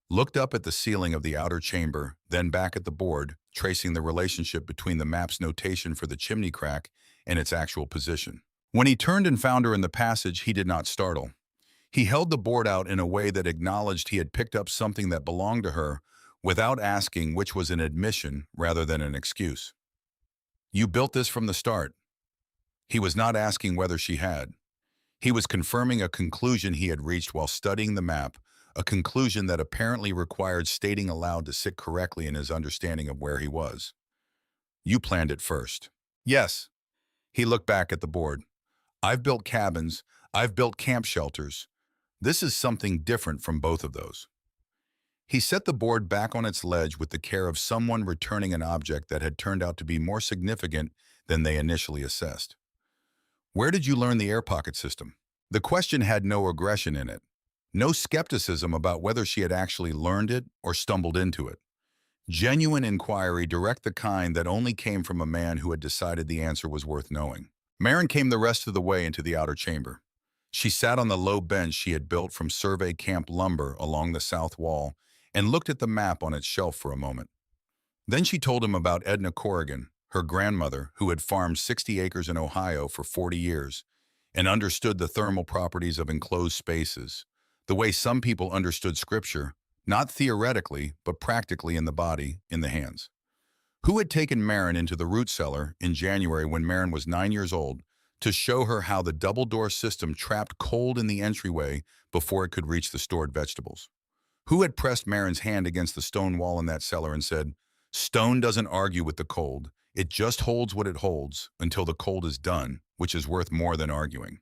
looked up at the ceiling of the outer chamber, then back at the board, tracing the relationship between the map's notation for the chimney crack and its actual position. When he turned and found her in the passage, he did not startle. He held the board out in a way that acknowledged he had picked up something that belonged to her without asking, which was an admission rather than an excuse. "You built this from the start." He was not asking whether she had. He was confirming a conclusion he had reached while studying the map, a conclusion that apparently required stating aloud to sit correctly in his understanding of where he was. "You planned it first." "Yes." He looked back at the board. "I've built cabins. I've built camp shelters. This is something different from both of those." He set the board back on its ledge with the care of someone returning an object that had turned out to be more significant than they initially assessed. "Where did you learn the air pocket system?" The question had no aggression in it, no skepticism about whether she had actually learned it or stumbled into it. Genuine inquiry, direct, the kind that only came from a man who had decided the answer was worth knowing. Marin came the rest of the way into the outer chamber. She sat on the low bench she had built from survey camp lumber along the south wall and looked at the map on its shelf for a moment. Then she told him about Edna Corrigan, her grandmother, who had farmed 60 acres in Ohio for 40 years and understood the thermal properties of enclosed spaces, the way some people understood scripture, not theoretically, but practically in the body, in the hands. Who had taken Marin into the root cellar in January when Marin was 9 years old to show her how the double-door system trapped cold in the entryway before it could reach the stored vegetables? Who had pressed Marin's hand against the stone wall in that cellar and said, "Stone doesn't argue with the cold. It just holds what it holds until the cold is done, which is worth more than arguing"?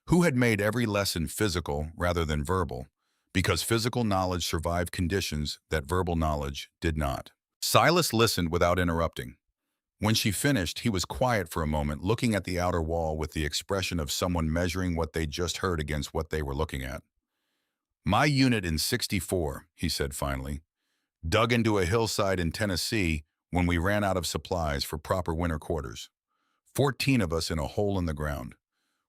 Who had made every lesson physical rather than verbal, because physical knowledge survived conditions that verbal knowledge did not? Silas listened without interrupting. When she finished, he was quiet for a moment, looking at the outer wall with the expression of someone measuring what they just heard against what they were looking at. "My unit in '64, he said finally, dug into a hillside in Tennessee when we ran out of supplies for proper winter quarters. 14 of us in a hole in the ground.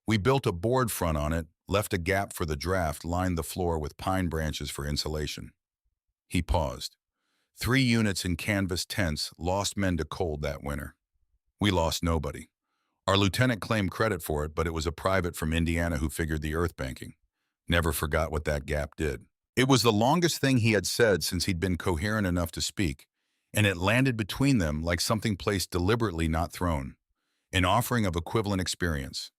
We built a board front on it, left a gap for the draft, lined the floor with pine branches for insulation." He paused. 3 units in canvas tents lost men to cold that winter. We lost nobody. Our lieutenant claimed credit for it, but it was a private from Indiana who figured the earth banking. Never forgot what that gap did. It was the longest thing he had said since he'd been coherent enough to speak, and it landed between them like something placed deliberately, not thrown. An offering of equivalent experience.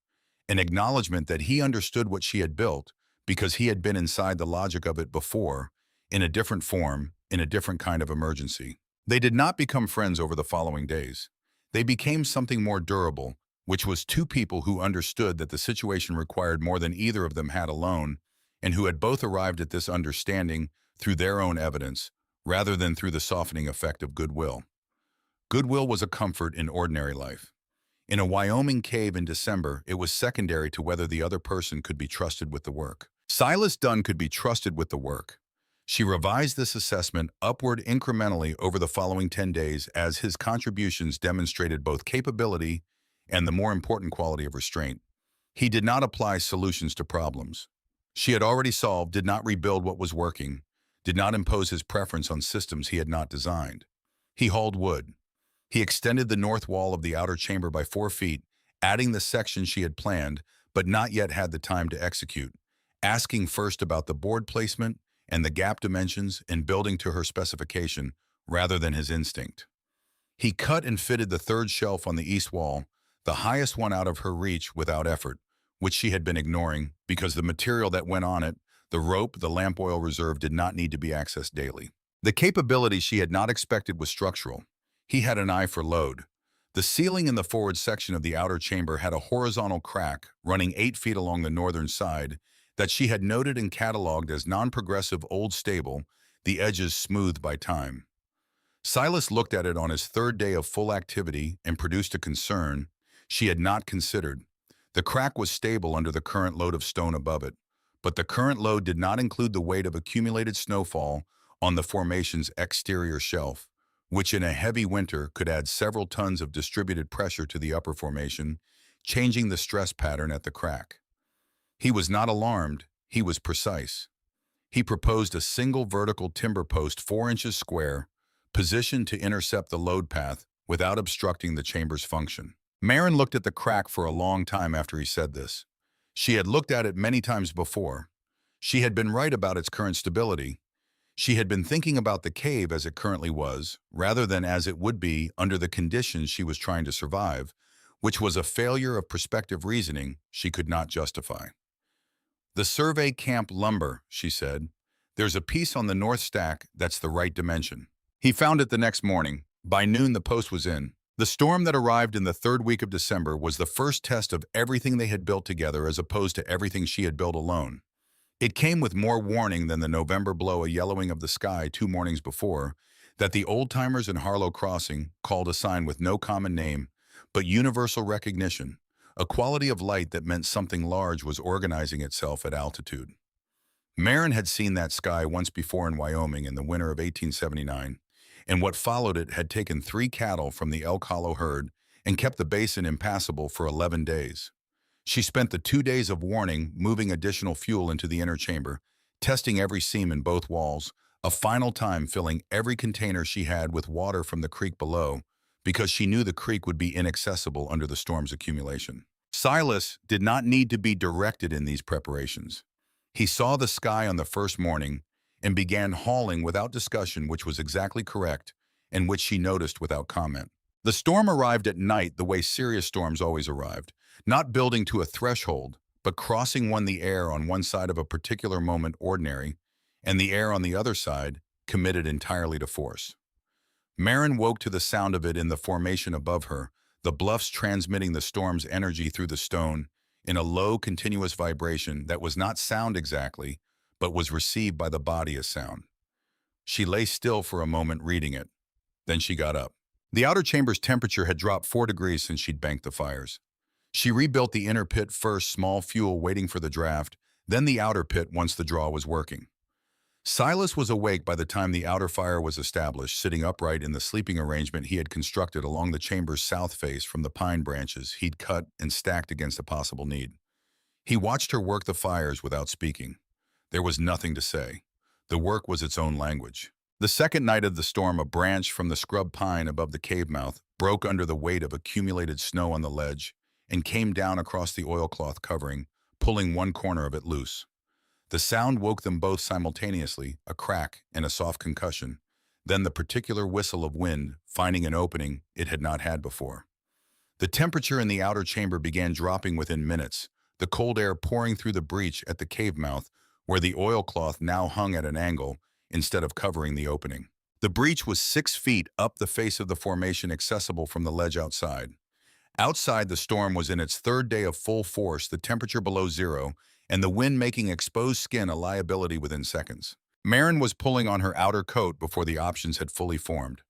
An acknowledgement that he understood what she had built because he had been inside the logic of it before, in a different form, in a different kind of emergency. They did not become friends over the following days. They became something more durable, which was 2 people who understood that the situation required more than either of them had alone, and who had both arrived at this understanding through their own evidence, rather than through the softening effect of goodwill. Goodwill was a comfort in ordinary life. In a Wyoming cave in December, it was secondary to whether the other person could be trusted with the work. Silas Dunn could be trusted with the work. She revised this assessment upward incrementally over the following 10 days as his contributions demonstrated both capability and the more important quality of restraint. He did not apply solutions to problems she had already solved, did not rebuild what was working, did not impose his preference on systems he had not designed. He hauled wood. He extended the north wall of the outer chamber by 4 feet, adding the section she had planned, but not yet had the time to execute, asking first about the board placement and the gap dimensions and building to her specification rather than his instinct. He cut and fitted the third shelf on the east wall, the highest one out of her reach, without effort, which she had been ignoring because the material that went on it, the rope, the lamp oil reserve, did not need to be accessed daily. The capability she had not expected was structural. He had an eye for load. The ceiling in the forward section of the outer chamber had a horizontal crack running 8 feet along the northern side that she had noted and cataloged as non-progressive old stable, the edges smoothed by time. Silas looked at it on his third day of full activity and produced a concern she had not considered. The crack was stable under the current load of stone above it, but the current load did not include the weight of accumulated snowfall on the formation's exterior shelf, which in a heavy winter could add several tons of distributed pressure to the upper formation, changing the stress pattern at the crack. He was not alarmed, he was precise. He proposed a single vertical timber post 4 inches square, positioned to intercept the load path without obstructing the chamber's function. Marin looked at the crack for a long time after he said this. She had looked at it many times before. She had been right about its current stability. She had been thinking about the cave as it currently was, rather than as it would be under the conditions she was trying to survive, which was a failure of prospective reasoning she could not justify. "The survey camp lumber," she said. "There's a piece on the north stack that's the right dimension." He found it the next morning. By noon, the post was in. The storm that arrived in the third week of December was the first test of everything they had built together as opposed to everything she had built alone. It came with more warning than the November blow, a yellowing of the sky 2 mornings before, that the old-timers in Harlow Crossing called a sign with no common name, but universal recognition, a quality of light that meant something large was organizing itself at altitude. Marin had seen that sky once before in Wyoming in the winter of 1879, and what followed it had taken 3 cattle from the Elk Hollow herd and kept the basin impassable for 11 days. She spent the 2 days of warning moving additional fuel into the inner chamber, testing every seam in both walls, a final time filling every container she had with water from the creek below, because she knew the creek would be inaccessible under the storm's accumulation. Silas did not need to be directed in these preparations. He saw the sky on the first morning and began hauling without discussion, which was exactly correct, and which she noticed without comment. The storm arrived at night the way serious storms always arrived, not building to a threshold, but crossing the air on one side of a particular moment ordinary, and the air on the other side committed entirely to force. Marin woke to the sound of it in the formation above her, the bluffs transmitting the storm's energy through the stone in a low, continuous vibration that was not sound exactly, but was received by the body as sound. She lay still for a moment reading it. Then she got up. The outer chamber's temperature had dropped 4 degrees since she'd banked the fires. She rebuilt the inner pit first, small fuel waiting for the draft, then the outer pit once the draw was working. Silas was awake by the time the outer fire was established, sitting upright in the sleeping arrangement he had constructed along the chamber's south face from the pine branches he'd cut and stacked against a possible need. He watched her work the fires without speaking. There was nothing to say. The work was its own language. The second night of the storm, a branch from the scrub pine above the cave mouth broke under the weight of accumulated snow on the ledge and came down across the oilcloth covering, pulling one corner of it loose. The sound woke them both simultaneously, a crack and a soft concussion, then the particular whistle of wind, finding an opening it had not had before. The temperature in the outer chamber began dropping within minutes, the cold air pouring through the breach at the cave mouth, where the oilcloth now hung at an angle instead of covering the opening. The breach was 6 feet up the face of the formation, accessible from the ledge outside. Outside, the storm was in its third day of full force, the temperature below zero, and the wind making exposed skin a liability within seconds. Marin was pulling on her outer coat before the options had fully formed.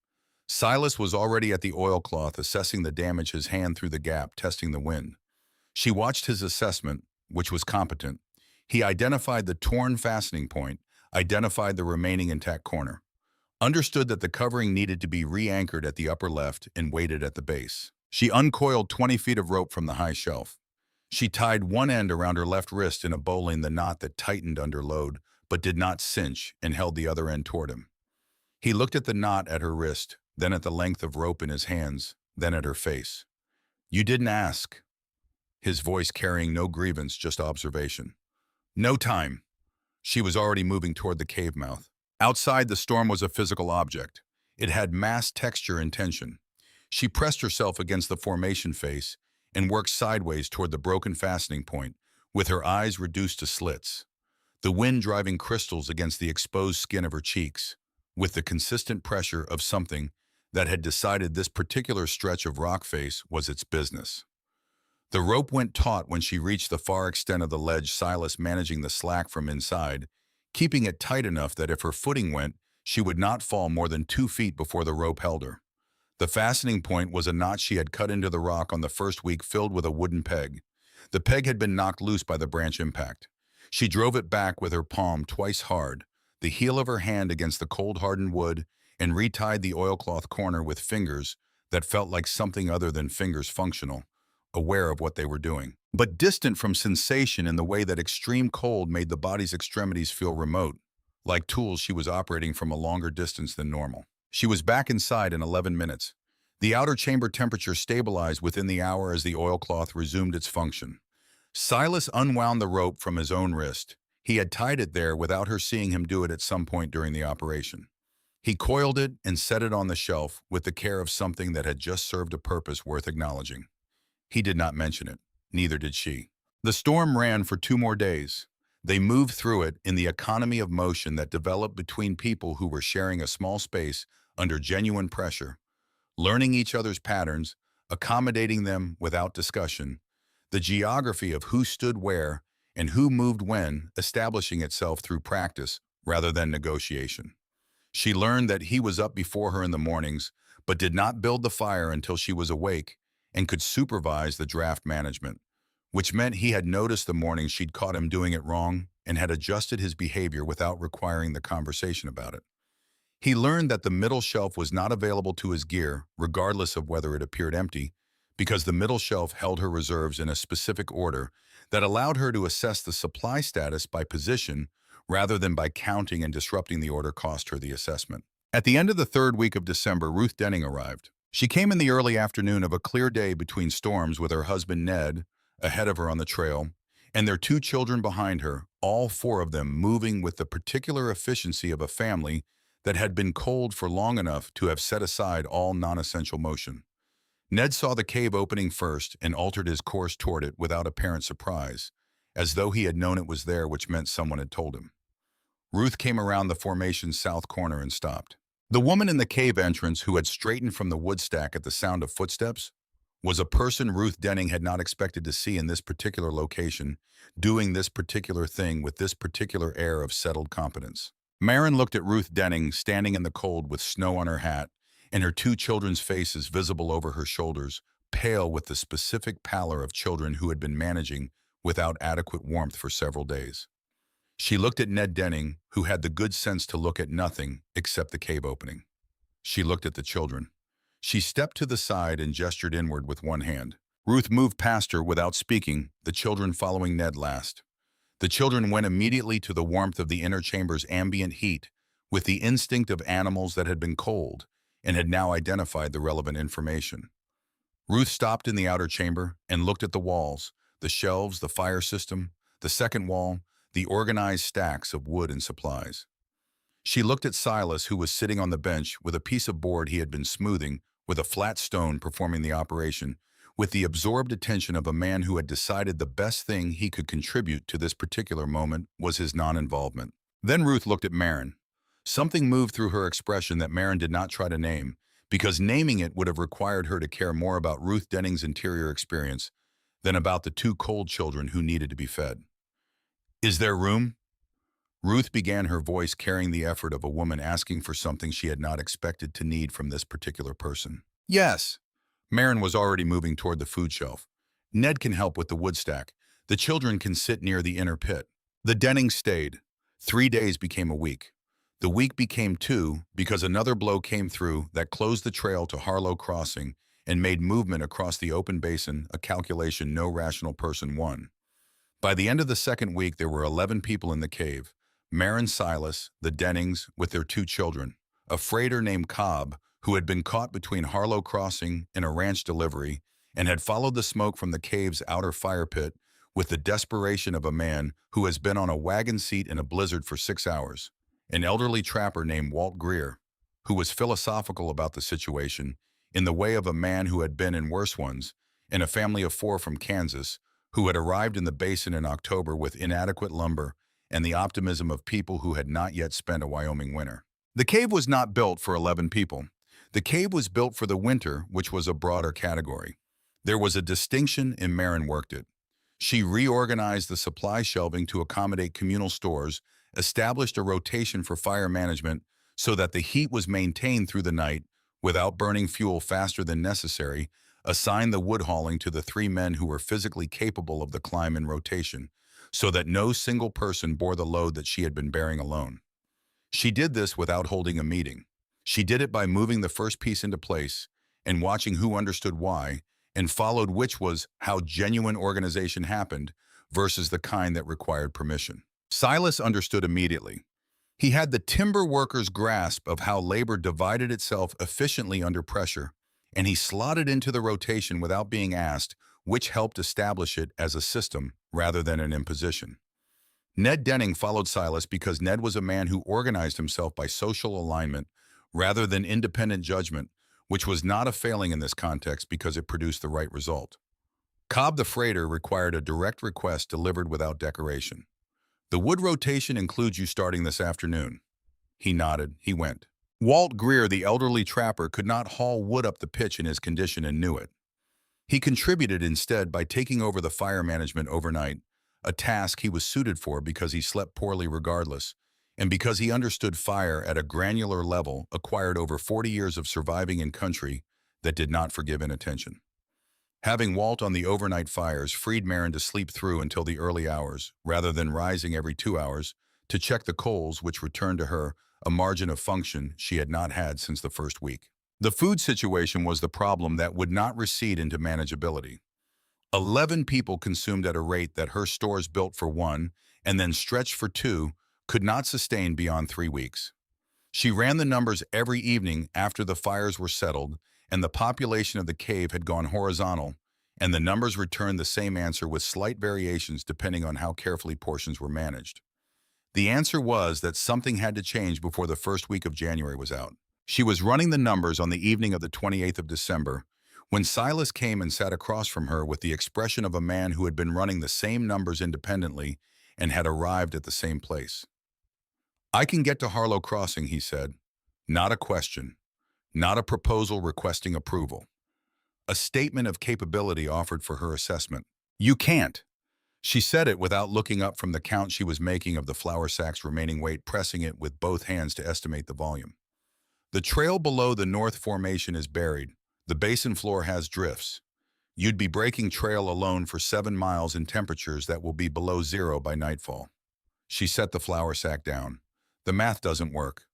Silas was already at the oilcloth, assessing the damage his hand through the gap, testing the wind. She watched his assessment, which was competent. He identified the torn fastening point, identified the remaining intact corner, understood that the covering needed to be re-anchored at the upper left, and waited at the base. She uncoiled 20 feet of rope from the high shelf. She tied one end around her left wrist in a bowline the knot that tightened under load, but did not cinch, and held the other end toward him. He looked at the knot at her wrist, then at the length of rope in his hands, then at her face. "You didn't ask," his voice carrying no grievance, just observation. "No time." She was already moving toward the cave mouth. Outside, the storm was a physical object. It had mass, texture, and tension. She pressed herself against the formation face and worked sideways toward the broken fastening point, with her eyes reduced to slits, the wind driving crystals against the exposed skin of her cheeks, with the consistent pressure of something that had decided this particular stretch of rock face was its business. The rope went taut when she reached the far extent of the ledge, Silas managing the slack from inside, keeping it tight enough that if her footing went, she would not fall more than 2 feet before the rope held her. The fastening point was a knot she had cut into the rock on the first week, filled with a wooden peg. The peg had been knocked loose by the branch impact. She drove it back with her palm twice hard, the heel of her hand against the cold hardened wood, and retied the oilcloth corner with fingers that felt like something other than fingers, functional, aware of what they were doing, but distant from sensation in the way that extreme cold made the body's extremities feel remote, like tools she was operating from a longer distance than normal. She was back inside in 11 minutes. The outer chamber temperature stabilized within the hour as the oilcloth resumed its function. Silas unwound the rope from his own wrist. He had tied it there without her seeing him do it at some point during the operation. He coiled it and set it on the shelf with the care of something that had just served a purpose worth acknowledging. He did not mention it. Neither did she. The storm ran for 2 more days. They moved through it in the economy of motion that developed between people who were sharing a small space under genuine pressure, learning each other's patterns, accommodating them without discussion, the geography of who stood where and who moved when establishing itself through practice rather than negotiation. She learned that he was up before her in the mornings, but did not build the fire until she was awake and could supervise the draft management, which meant he had noticed the mornings she'd caught him doing it wrong and had adjusted his behavior without requiring the conversation about it. He learned that the middle shelf was not available to his gear, regardless of whether it appeared empty, because the middle shelf held her reserves in a specific order that allowed her to assess the supply status by position rather than by counting, and disrupting the order cost her the assessment. At the end of the 3rd week of December, Ruth Denning arrived. She came in the early afternoon of a clear day between storms with her husband Ned ahead of her on the trail, and their 2 children behind her, all 4 of them moving with the particular efficiency of a family that had been cold for long enough to have set aside all non-essential motion. Ned saw the cave opening first and altered his course toward it without apparent surprise, as though he had known it was there, which meant someone had told him. Ruth came around the formation's south corner and stopped. The woman in the cave entrance, who had straightened from the wood stack at the sound of footsteps, was a person Ruth Denning had not expected to see in this particular location, doing this particular thing with this particular air of settled competence. Marin looked at Ruth Denning standing in the cold with snow on her hat and her 2 children's faces visible over her shoulders, pale with the specific pallor of children who had been managing without adequate warmth for several days. She looked at Ned Denning, who had the good sense to look at nothing except the cave opening. She looked at the children. She stepped to the side and gestured inward with one hand. Ruth moved past her without speaking, the children following Ned last. The children went immediately to the warmth of the inner chamber's ambient heat, with the instinct of animals that had been cold and had now identified the relevant information. Ruth stopped in the outer chamber and looked at the walls, the shelves, the fire system, the second wall, the organized stacks of wood and supplies. She looked at Silas, who was sitting on the bench with a piece of board he had been smoothing, with a flat stone performing the operation, with the absorbed attention of a man who had decided the best thing he could contribute to this particular moment was his non-involvement. Then Ruth looked at Marin. Something moved through her expression that Marin did not try to name, because naming it would have required her to care more about Ruth Denning's interior experience than about the 2 cold children who needed to be fed. "Is there room?" Ruth began, her voice carrying the effort of a woman asking for something she had not expected to need from this particular person. Yes. Marin was already moving toward the food shelf. Ned can help with the wood stack. The children can sit near the inner pit. The Dennings stayed. 3 days became a week. The week became two because another blow came through that closed the trail to Harlow Crossing and made movement across the open basin a calculation no rational person won. By the end of the second week, there were 11 people in the cave. Marin, Silas, the Dennings, with their 2 children. A freighter named Cobb, who had been caught between Harlow Crossing and a ranch delivery and had followed the smoke from the cave's outer fire pit with the desperation of a man who has been on a wagon seat in a blizzard for 6 hours. An elderly trapper named Walt Greer, who was philosophical about the situation, in the way of a man who had been in worse ones, and a family of 4 from Kansas, who had arrived in the basin in October with inadequate lumber and the optimism of people who had not yet spent a Wyoming winter. The cave was not built for 11 people. The cave was built for the winter, which was a broader category. There was a distinction, and Marin worked it. She reorganized the supply shelving to accommodate communal stores, established a rotation for fire management so that the heat was maintained through the night without burning fuel faster than necessary, assigned the wood hauling to the 3 men who were physically capable of the climb in rotation, so that no single person bore the load that she had been bearing alone. She did this without holding a meeting. She did it by moving the first piece into place and watching who understood why and followed, which was how genuine organization happened versus the kind that required permission. Silas understood immediately. He had the timber worker's grasp of how labor divided itself efficiently under pressure, and he slotted into the rotation without being asked, which helped establish it as a system rather than an imposition. Ned Denning followed Silas because Ned was a man who organized himself by social alignment rather than independent judgment, which was not a failing in this context because it produced the right result. Cobb the freighter required a direct request delivered without decoration. The wood rotation includes you starting this afternoon. He nodded. He went. Walt Greer, the elderly trapper, could not haul wood up the pitch in his condition and knew it. He contributed instead by taking over the fire management overnight, a task he was suited for because he slept poorly regardless, and because he understood fire at a granular level acquired over 40 years of surviving in country that did not forgive inattention. Having Walt on the overnight fires freed Marin to sleep through until the early hours, rather than rising every 2 hours to check the coals, which returned to her a margin of function she had not had since the first week. The food situation was the problem that would not recede into manageability. 11 people consumed at a rate that her stores built for 1 and then stretched for 2 could not sustain beyond 3 weeks. She ran the numbers every evening after the fires were settled and the population of the cave had gone horizontal, and the numbers returned the same answer with slight variations depending on how carefully portions were managed. The answer was that something had to change before the first week of January was out. She was running the numbers on the evening of the 28th of December when Silas came and sat across from her with the expression of a man who had been running the same numbers independently and had arrived at the same place. "I can get to Harlow Crossing," he said. Not a question. Not a proposal requesting approval. A statement of capability offered for her assessment. "You can't." She said it without looking up from the count she was making of the flour sack's remaining weight, pressing it with both hands to estimate the volume. "The trail below the North Formation is buried. The basin floor has drifts. You'd be breaking trail alone for 7 miles in temperatures that will be below 0 by nightfall." She set the flour sack down. "The math doesn't work."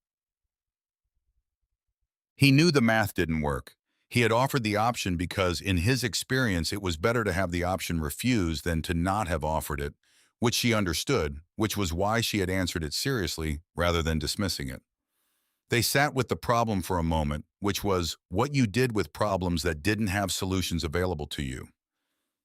He knew the math didn't work. He had offered the option because, in his experience, it was better to have the option refused than to not have offered it, which she understood, which was why she had answered it seriously rather than dismissing it. They sat with the problem for a moment, which was what you did with problems that didn't have solutions available to you.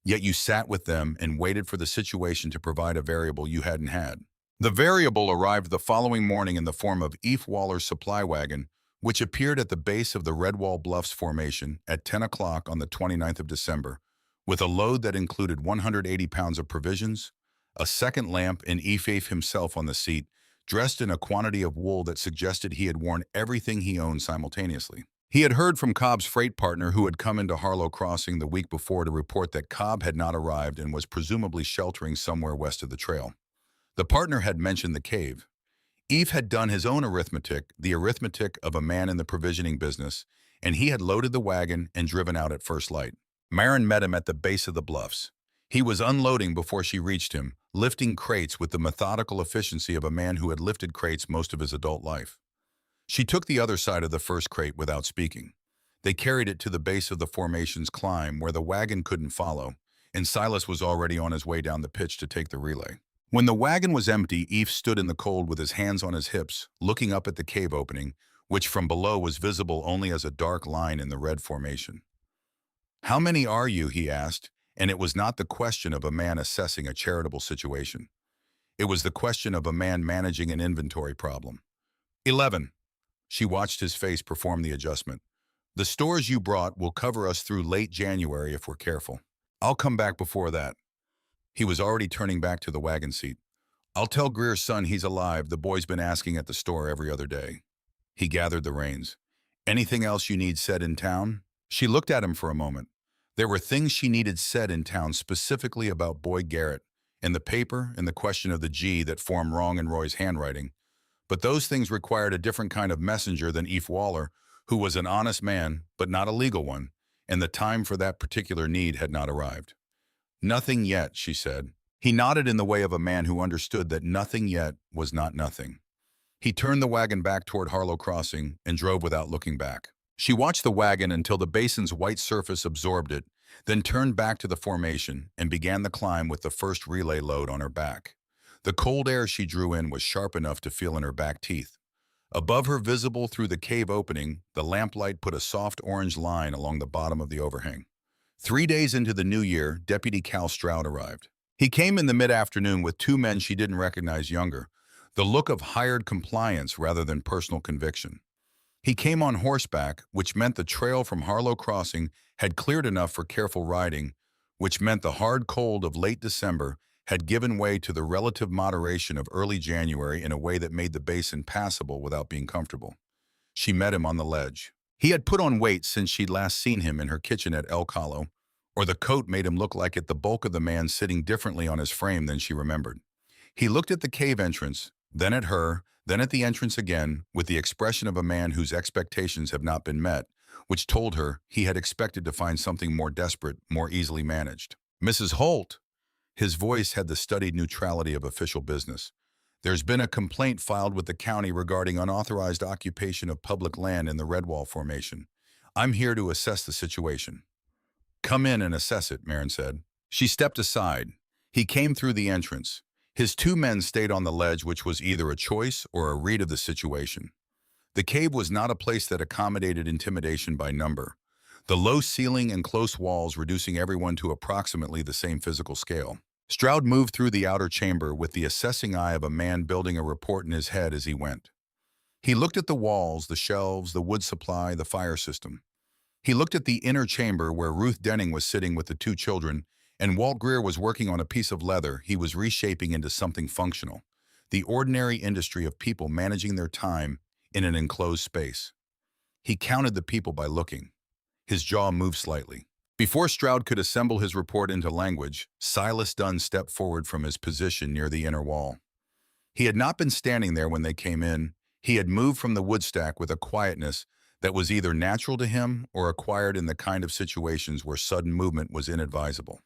Yet you sat with them and waited for the situation to provide a variable you hadn't had. The variable arrived the following morning in the form of Eve Waller's supply wagon, which appeared at the base of the Redwall Bluffs Formation at 10 o'clock on the 29th of December, with a load that included 180 pounds of provisions, a second lamp, and Eve himself on the seat, dressed in a quantity of wool that suggested he had worn everything he owned simultaneously. He had heard from Cobb's freight partner, who had come into Harlow Crossing the week before, to report that Cobb had not arrived and was presumably sheltering somewhere west of the trail. The partner had mentioned the cave. Eve had done his own arithmetic, the arithmetic of a man in the provisioning business, and he had loaded the wagon and driven out at first light. Marin met him at the base of the bluffs. He was unloading before she reached him, lifting crates with the methodical efficiency of a man who had lifted crates most of his adult life. She took the other side of the first crate without speaking. They carried it to the base of the formation's climb where the wagon couldn't follow, and Silas was already on his way down the pitch to take the relay. When the wagon was empty, Eve stood in the cold with his hands on his hips, looking up at the cave opening, which from below was visible only as a dark line in the red formation. "How many are you?" he asked, and it was not the question of a man assessing a charitable situation. It was the question of a man managing an inventory problem. 11. She watched his face perform the adjustment. "The stores you brought will cover us through late January if we're careful. I'll come back before that." He was already turning back to the wagon seat. "I'll tell Greer's son he's alive. The boy's been asking at the store every other day." He gathered the reins. "Anything else you need said in town?" She looked at him for a moment. There were things she needed said in town specifically about Boy Garrett, in the paper, and the question of the G that formed wrong in Roy's handwriting. But those things required a different kind of messenger than Eve Waller, who was an honest man, but not a legal one, and the time for that particular need had not arrived. "Nothing yet," she said. He nodded in the way of a man who understood that nothing yet was not nothing. He turned the wagon back toward Harlow Crossing and drove without looking back. She watched the wagon until the basin's white surface absorbed it, then turned back to the formation and began the climb with the first relay load on her back. The cold air she drew in was sharp enough to feel in her back teeth. Above her, visible through the cave opening, the lamplight put a soft orange line along the bottom of the overhang. 3 days into the new year, Deputy Cal Stroud arrived. He came in the mid-afternoon with 2 men she didn't recognize younger, the look of hired compliance rather than personal conviction. He came on horseback, which meant the trail from Harlow Crossing had cleared enough for careful riding, which meant the hard cold of late December had given way to the relative moderation of early January in a way that made the basin passable without being comfortable. She met him on the ledge. He had put on weight since she'd last seen him in her kitchen at Elk Hollow, or the coat made him look like it, the bulk of the man sitting differently on his frame than she remembered. He looked at the cave entrance, then at her, then at the entrance again, with the expression of a man whose expectations have not been met, which told her he had expected to find something more desperate, more easily managed. "Mrs. Holt!" His voice had the studied neutrality of official business. "There's been a complaint filed with the county regarding unauthorized occupation of public land in the Redwall Formation. I'm here to assess the situation." "Come in and assess it," Marin said. She stepped aside. He came through the entrance. His 2 men stayed on the ledge, which was either a choice or a read of the situation. The cave was not a place that accommodated intimidation by number, the low ceiling and close walls reducing everyone to approximately the same physical scale. Stroud moved through the outer chamber with the assessing eye of a man building a report in his head as he went. He looked at the walls, the shelves, the wood supply, the fire system. He looked at the inner chamber where Ruth Denning was sitting with the 2 children, and Walt Greer was working on a piece of leather he was reshaping into something functional, the ordinary industry of people managing their time in an enclosed space. He counted the people by looking. His jaw moved slightly. Before Stroud could assemble his report into language, Silas Dunn stepped forward from his position near the inner wall. He had not been standing there when they came in. He had moved from the woodstack with a quietness that was either natural to him or acquired in the kind of situations where sudden movement was inadvisable.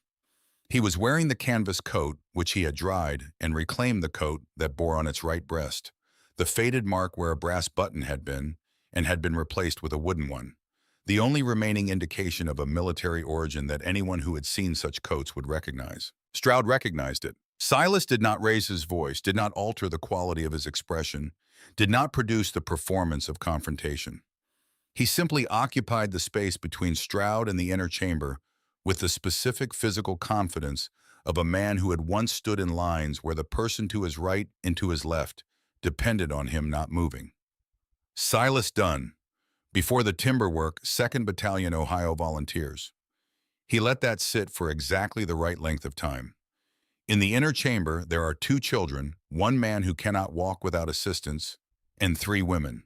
He was wearing the canvas coat, which he had dried, and reclaimed the coat that bore on its right breast the faded mark where a brass button had been, and had been replaced with a wooden one, the only remaining indication of a military origin that anyone who had seen such coats would recognize. Stroud recognized it. Silas did not raise his voice, did not alter the quality of his expression, did not produce the performance of confrontation. He simply occupied the space between Stroud and the inner chamber with the specific physical confidence of a man who had once stood in lines where the person to his right and to his left depended on him not moving. Silas Dunn, before the timber work, 2nd Battalion Ohio Volunteers. He let that sit for exactly the right length of time. In the inner chamber, there are 2 children, 1 man who cannot walk without assistance, and 3 women.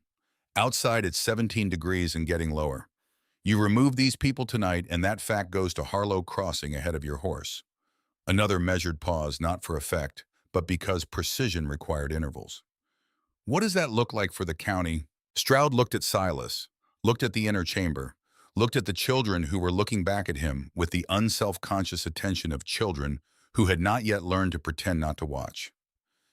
Outside, it's 17 degrees and getting lower. You remove these people tonight, and that fact goes to Harlow Crossing ahead of your horse. Another measured pause, not for effect, but because precision required intervals. What does that look like for the county? Stroud looked at Silas, looked at the inner chamber, looked at the children who were looking back at him with the unself-conscious attention of children who had not yet learned to pretend not to watch.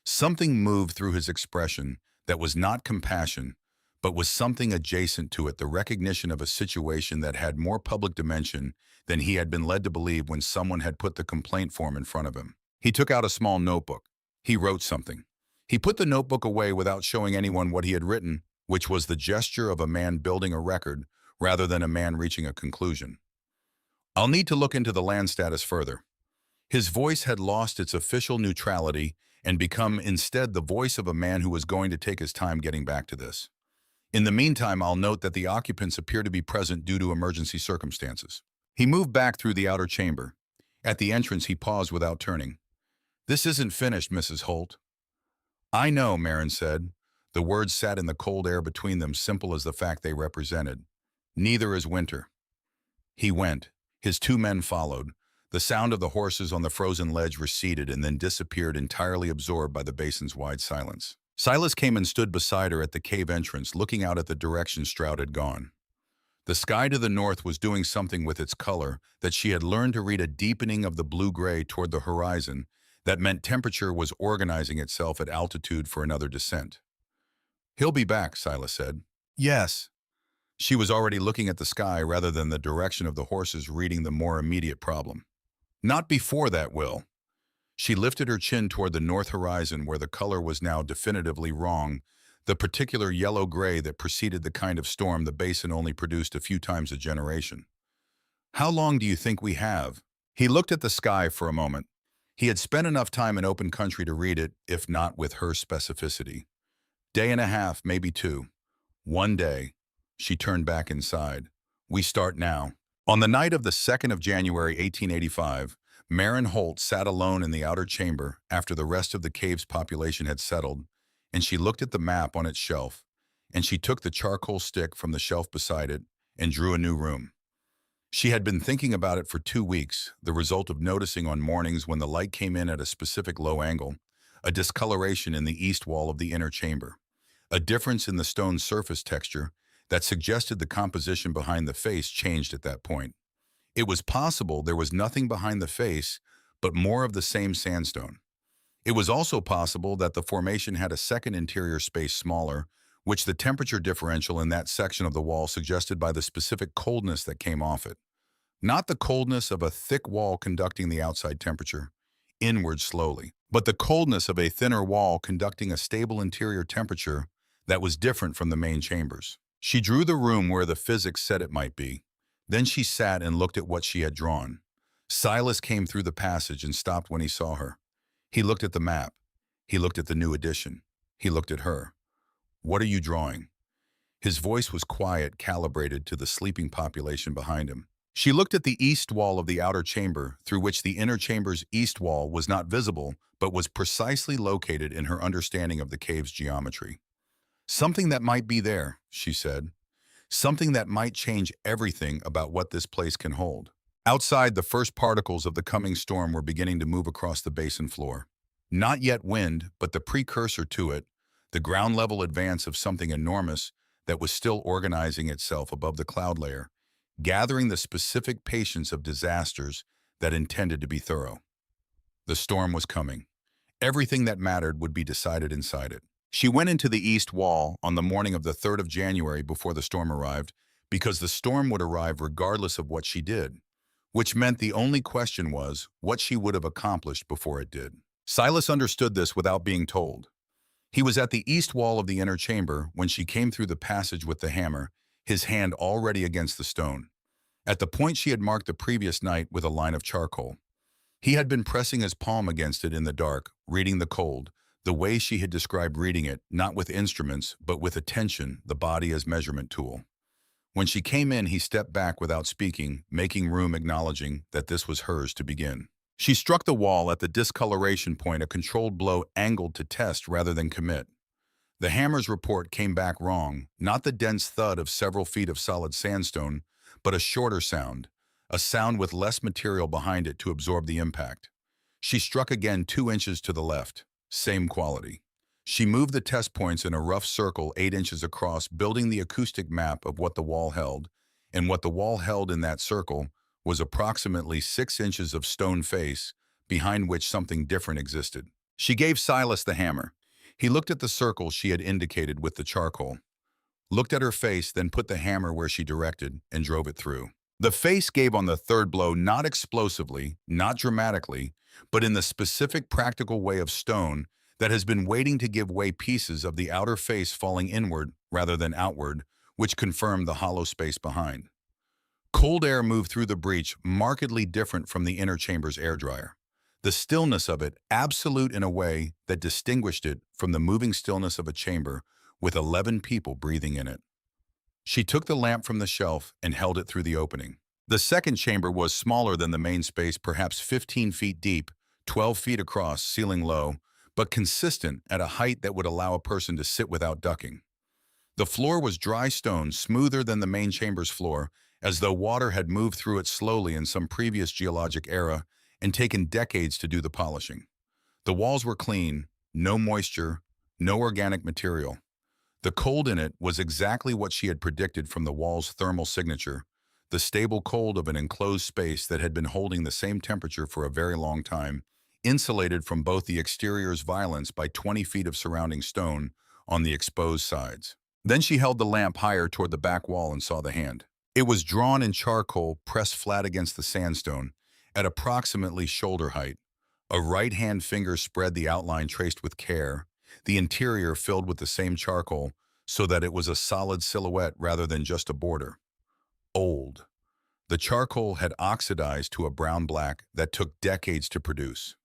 Something moved through his expression that was not compassion, but was something adjacent to it, the recognition of a situation that had more public dimension than he had been led to believe when someone had put the complaint form in front of him. He took out a small notebook. He wrote something. He put the notebook away without showing anyone what he had written, which was the gesture of a man building a record rather than a man reaching a conclusion. I'll need to look into the land status further. His voice had lost its official neutrality and become instead the voice of a man who was going to take his time getting back to this. In the meantime, I'll note that the occupants appear to be present due to emergency circumstances. He moved back through the outer chamber. At the entrance, he paused without turning. "This isn't finished, Mrs. Holt." "I know," Marin said. The words sat in the cold air between them, simple as the fact they represented. "Neither is winter." He went. His two men followed. The sound of the horses on the frozen ledge receded and then disappeared, entirely absorbed by the basin's wide silence. Silas came and stood beside her at the cave entrance, looking out at the direction Stroud had gone. The sky to the north was doing something with its color that she had learned to read, a deepening of the blue-gray toward the horizon that meant temperature was organizing itself at altitude for another descent. "He'll be back," Silas said. "Yes." She was already looking at the sky rather than the direction of the horses, reading the more immediate problem. "Not before that, Will." She lifted her chin toward the north horizon where the color was now definitively wrong, the particular yellow-gray that preceded the kind of storm the basin only produced a few times a generation. "How long do you think we have?" He looked at the sky for a moment. He had spent enough time in open country to read it, if not with her specificity. "Day and a half, maybe two." "One day." She turned back inside. "We start now." On the night of the 2nd of January, 1885, Marin Holt sat alone in the outer chamber after the rest of the cave's population had settled, and she looked at the map on its shelf, and she took the charcoal stick from the shelf beside it and drew a new room. She had been thinking about it for 2 weeks, the result of noticing on mornings when the light came in at a specific low angle, a discoloration in the east wall of the inner chamber, a difference in the stone surface texture that suggested the composition behind the face changed at that point. It was possible there was nothing behind the face, but more of the same sandstone. It was also possible that the formation had a second interior space smaller, which the temperature differential in that section of the wall suggested by the specific coldness that came off it. Not the coldness of a thick wall conducting the outside temperature, inward slowly, but the coldness of a thinner wall conducting a stable interior temperature that was different from the main chambers. She drew the room where the physics said it might be. Then she sat and looked at what she had drawn. Silas came through the passage and stopped when he saw her. He looked at the map. He looked at the new edition. He looked at her. "What are you drawing?" His voice was quiet, calibrated to the sleeping population behind him. She looked at the east wall of the outer chamber, through which the inner chamber's east wall was not visible, but was precisely located in her understanding of the cave's geometry. "Something that might be there," she said. "Something that might change everything about what this place can hold." Outside, the first particles of the coming storm were beginning to move across the basin floor. Not yet wind, but the precursor to it, the ground-level advance of something enormous that was still organizing itself above the cloud layer, gathering the specific patience of disasters that intended to be thorough. The storm was coming. Everything that mattered would be decided inside it. She went into the east wall on the morning of the 3rd of January before the storm arrived, because the storm would arrive regardless of what she did, which meant the only question was what she would have accomplished before it did. Silas understood this without being told. He was at the east wall of the inner chamber when she came through the passage with the hammer, his hand already against the stone, at the point she had marked the previous night with a line of charcoal. He had been pressing his palm against it in the dark, reading the cold, the way she had described reading it, not with instruments, but with attention, the body as measurement tool. When she came in, he stepped back without speaking, making room, acknowledging that this was hers to begin. She struck the wall at the discoloration point, a controlled blow angled to test rather than commit. The hammer's report came back wrong, not the dense thud of several feet of solid sandstone, but a shorter sound, a sound with less material behind it to absorb the impact. She struck again 2 inches to the left. Same quality. She moved the test points in a rough circle 8 inches across, building the acoustic map of what the wall held. And what the wall held in that circle was approximately 6 inches of stone face, behind which something different existed. She gave Silas the hammer. He looked at the circle she had indicated with the charcoal, looked at her face, then put the hammer where she directed and drove it through. The face gave on the third blow, not explosively, not dramatically, but in the specific practical way of stone that has been waiting to give way, pieces of the outer face falling inward rather than outward, which confirmed the hollow space behind. Cold air moved through the breach, markedly different from the inner chamber's air dryer. The stillness of it, absolute in a way that distinguished it from the moving stillness of a chamber with 11 people breathing in it. She took the lamp from the shelf and held it through the opening. The second chamber was smaller than the main space, perhaps 15 feet deep, 12 feet across, ceiling low, but consistent at a height that would allow a person to sit without ducking. The floor was dry stone, smoother than the main chamber's floor, as though water had moved through it slowly in some previous geologic era and taken decades to do the polishing. The walls were clean, no moisture, no organic material. The cold in it was exactly what she had predicted from the wall's thermal signature, the stable cold of an enclosed space that had been holding the same temperature for a very long time, insulated from both the exterior's violence by 20 feet of surrounding stone on the exposed sides. Then she held the lamp higher toward the back wall and saw the hand. It was drawn in charcoal, pressed flat against the sandstone, at approximately shoulder height. A right-hand finger spread the outline traced with care, the interior filled with the same charcoal, so that it was a solid silhouette rather than just a border. Old. The charcoal had oxidized to a brown-black that took decades to produce.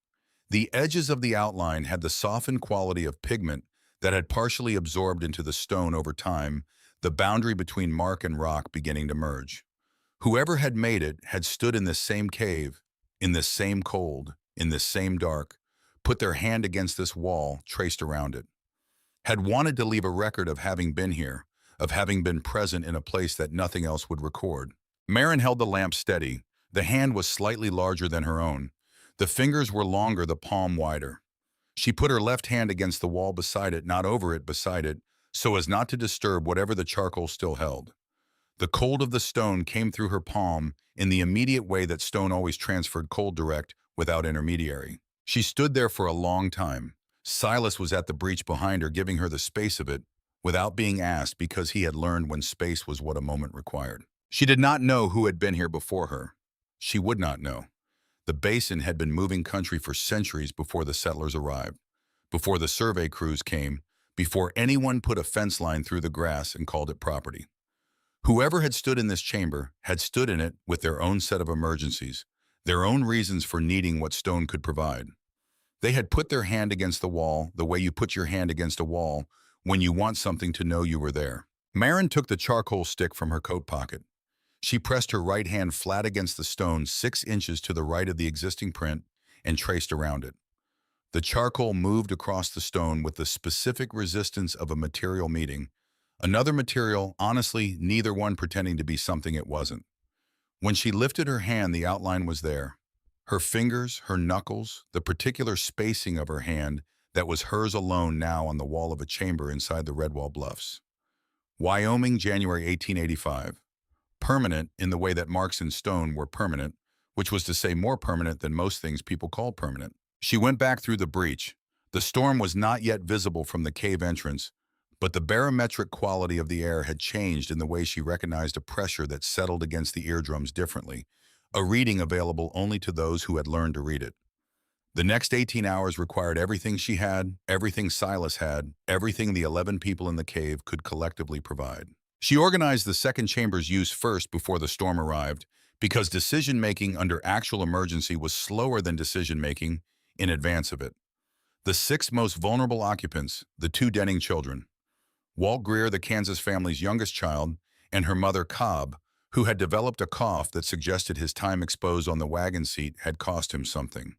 The edges of the outline had the softened quality of pigment that had partially absorbed into the stone over time, the boundary between mark and rock beginning to merge. Whoever had made it had stood in this same cave, in this same cold, in this same dark, put their hand against this wall traced around it, had wanted to leave a record of having been here, of having been present in a place that nothing else would record. Marin held the lamp steady. The hand was slightly larger than her own. The fingers were longer, the palm wider. She put her left hand against the wall beside it, not over it, beside it, so as not to disturb whatever the charcoal still held. The cold of the stone came through her palm in the immediate way that stone always transferred cold direct, without intermediary. She stood there for a long time. Silas was at the breach behind her, giving her the space of it, without being asked, because he had learned when space was what a moment required. She did not know who had been here before her. She would not know. The basin had been moving country for centuries before the settlers arrived, before the survey crews came, before anyone put a fence line through the grass and called it property. Whoever had stood in this chamber had stood in it with their own set of emergencies, their own reasons for needing what stone could provide. They had put their hand against the wall the way you put your hand against a wall when you want something to know you were there. Marin took the charcoal stick from her coat pocket. She pressed her right hand flat against the stone 6 inches to the right of the existing print and traced around it. The charcoal moved across the stone with the specific resistance of a material meeting. Another material, honestly, neither one pretending to be something it wasn't. When she lifted her hand, the outline was there. Her fingers, her knuckles, the particular spacing of her hand that was hers alone now on the wall of a chamber inside the Redwall Bluffs. Wyoming, January 1885. Permanent in the way that marks in stone were permanent, which was to say more permanent than most things people call permanent. She went back through the breach. The storm was not yet visible from the cave entrance, but the barometric quality of the air had changed in the way she recognized a pressure that settled against the eardrums differently, a reading available only to those who had learned to read it. The next 18 hours required everything she had, everything Silas had, everything the 11 people in the cave could collectively provide. She organized the second chamber's use first before the storm arrived, because decision-making under actual emergency was slower than decision-making in advance of it. The 6 most vulnerable occupants, the 2 Denning children, Walt Greer, the Kansas family's youngest child, and her mother, Cobb, who had developed a cough that suggested his time exposed on the wagon seat had cost him something.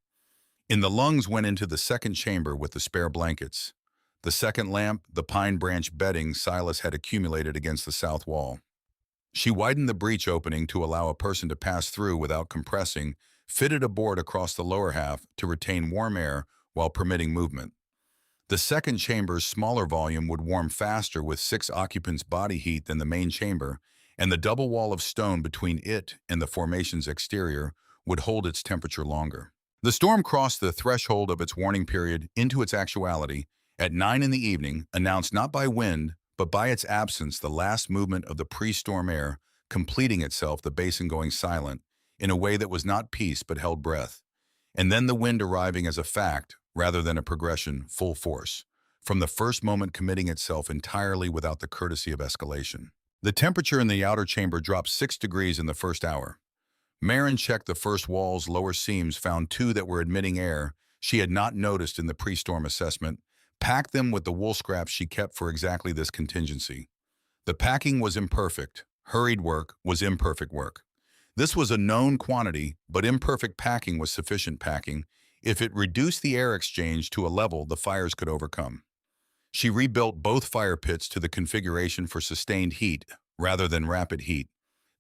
In the lungs went into the second chamber with the spare blankets, the second lamp, the pine branch bedding Silas had accumulated against the south wall. She widened the breach opening to allow a person to pass through without compressing, fitted a board across the lower half to retain warm air while permitting movement. The second chamber's smaller volume would warm faster with 6 occupants' body heat than the main chamber, and the double wall of stone between it and the formation's exterior would hold its temperature longer. The storm crossed the threshold of its warning period into its actuality at 9 in the evening, announced not by wind, but by its absence, the last movement of the pre-storm air completing itself, the basin going silent, in a way that was not peace but held breath, and then the wind arriving as a fact, rather than a progression, full force, from the first moment committing itself entirely without the courtesy of escalation. The temperature in the outer chamber dropped 6 degrees in the first hour. Marin checked the first wall's lower seams, found 2 that were admitting air she had not noticed in the pre-storm assessment, packed them with the wool scraps she kept for exactly this contingency. The packing was imperfect. Hurried work was imperfect work. This was a known quantity, but imperfect packing was sufficient packing if it reduced the air exchange to a level the fires could overcome. She rebuilt both fire pits to the configuration for sustained heat rather than rapid heat,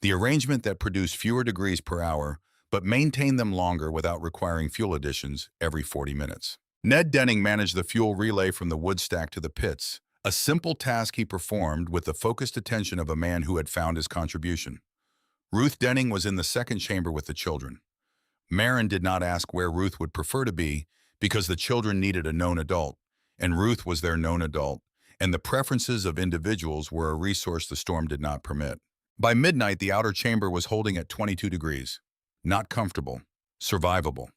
the arrangement that produced fewer degrees per hour but maintained them longer without requiring fuel additions every 40 minutes. Ned Denning managed the fuel relay from the wood stack to the pits, a simple task he performed with the focused attention of a man who had found his contribution. Ruth Denning was in the second chamber with the children. Marin did not ask where Ruth would prefer to be because the children needed a known adult, and Ruth was their known adult, and the preferences of individuals were a resource the storm did not permit. By midnight, the outer chamber was holding at 22 degrees. Not comfortable, survivable.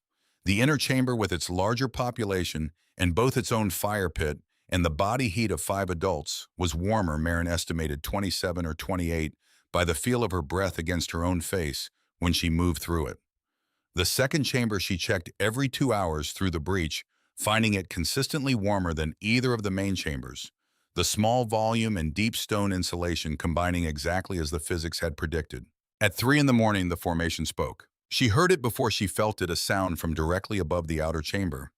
The inner chamber, with its larger population and both its own fire pit and the body heat of 5 adults, was warmer, Marin estimated 27 or 28, by the feel of her breath against her own face when she moved through it. The second chamber she checked every 2 hours through the breach, finding it consistently warmer than either of the main chambers, the small volume and deep stone insulation combining exactly as the physics had predicted. At 3 in the morning, the formation spoke. She heard it before she felt it, a sound from directly above the outer chamber,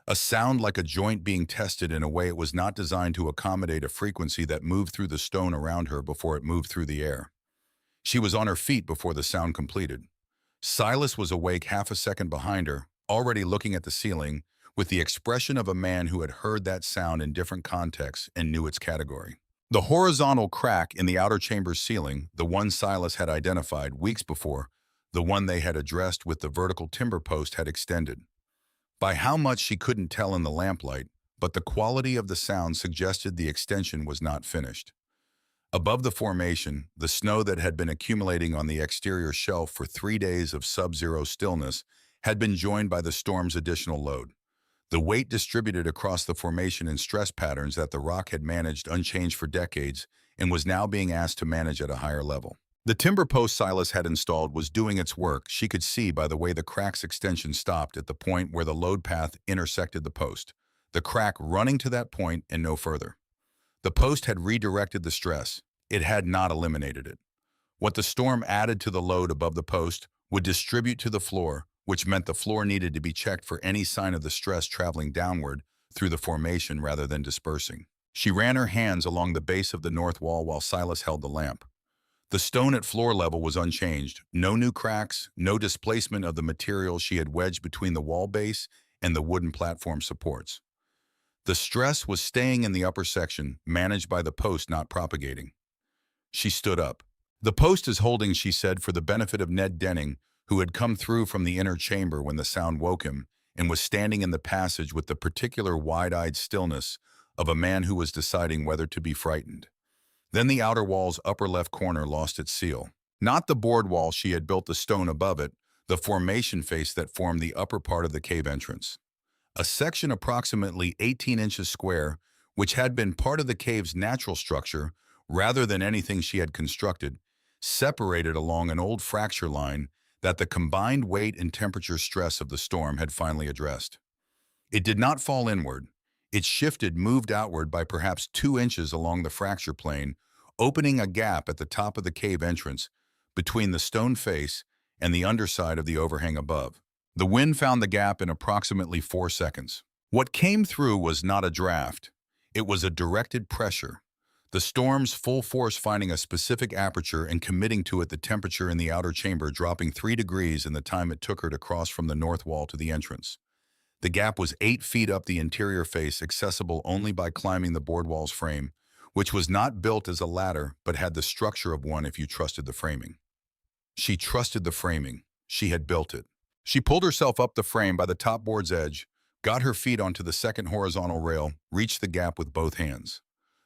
a sound like a joint being tested in a way it was not designed to accommodate a frequency that moved through the stone around her before it moved through the air. She was on her feet before the sound completed. Silas was awake half a second behind her, already looking at the ceiling, with the expression of a man who had heard that sound in different contexts and knew its category. The horizontal crack in the outer chamber's ceiling, the one Silas had identified weeks before, the one they had addressed with the vertical timber post, had extended. By how much she couldn't tell in the lamplight, but the quality of the sound suggested the extension was not finished. Above the formation, the snow that had been accumulating on the exterior shelf for 3 days of sub-zero stillness had been joined by the storm's additional load. The weight distributed across the formation in stress patterns that the rock had managed unchanged for decades and was now being asked to manage at a higher level. The timber post Silas had installed was doing its work. She could see by the way the crack's extension stopped at the point where the load path intersected the post, the crack running to that point and no further. The post had redirected the stress. It had not eliminated it. What the storm added to the load above the post would distribute to the floor, which meant the floor needed to be checked for any sign of the stress traveling downward through the formation rather than dispersing. She ran her hands along the base of the north wall while Silas held the lamp. The stone at floor level was unchanged. No new cracks, no displacement of the material she had wedged between the wall base and the wooden platform supports. The stress was staying in the upper section, managed by the post, not propagating. She stood up. "The post is holding," she said, for the benefit of Ned Denning, who had come through from the inner chamber when the sound woke him and was standing in the passage with the particular wide-eyed stillness of a man who was deciding whether to be frightened. Then the outer wall's upper left corner lost its seal. Not the board wall she had built, the stone above it, the formation face that formed the upper part of the cave entrance. A section approximately 18 inches square, which had been part of the cave's natural structure rather than anything she had constructed, separated along an old fracture line that the combined weight and temperature stress of the storm had finally addressed. It did not fall inward. It shifted, moved outward by perhaps 2 inches along the fracture plane, opening a gap at the top of the cave entrance between the stone face and the underside of the overhang above. The wind found the gap in approximately 4 seconds. What came through was not a draft. It was a directed pressure. The storm's full force finding a specific aperture and committing to it, the temperature in the outer chamber dropping 3 degrees in the time it took her to cross from the north wall to the entrance. The gap was 8 feet up the interior face, accessible only by climbing the board wall's frame, which was not built as a ladder but had the structure of one if you trusted the framing. She trusted the framing. She had built it. She pulled herself up the frame by the top board's edge, got her feet onto the second horizontal rail, reached the gap with both hands.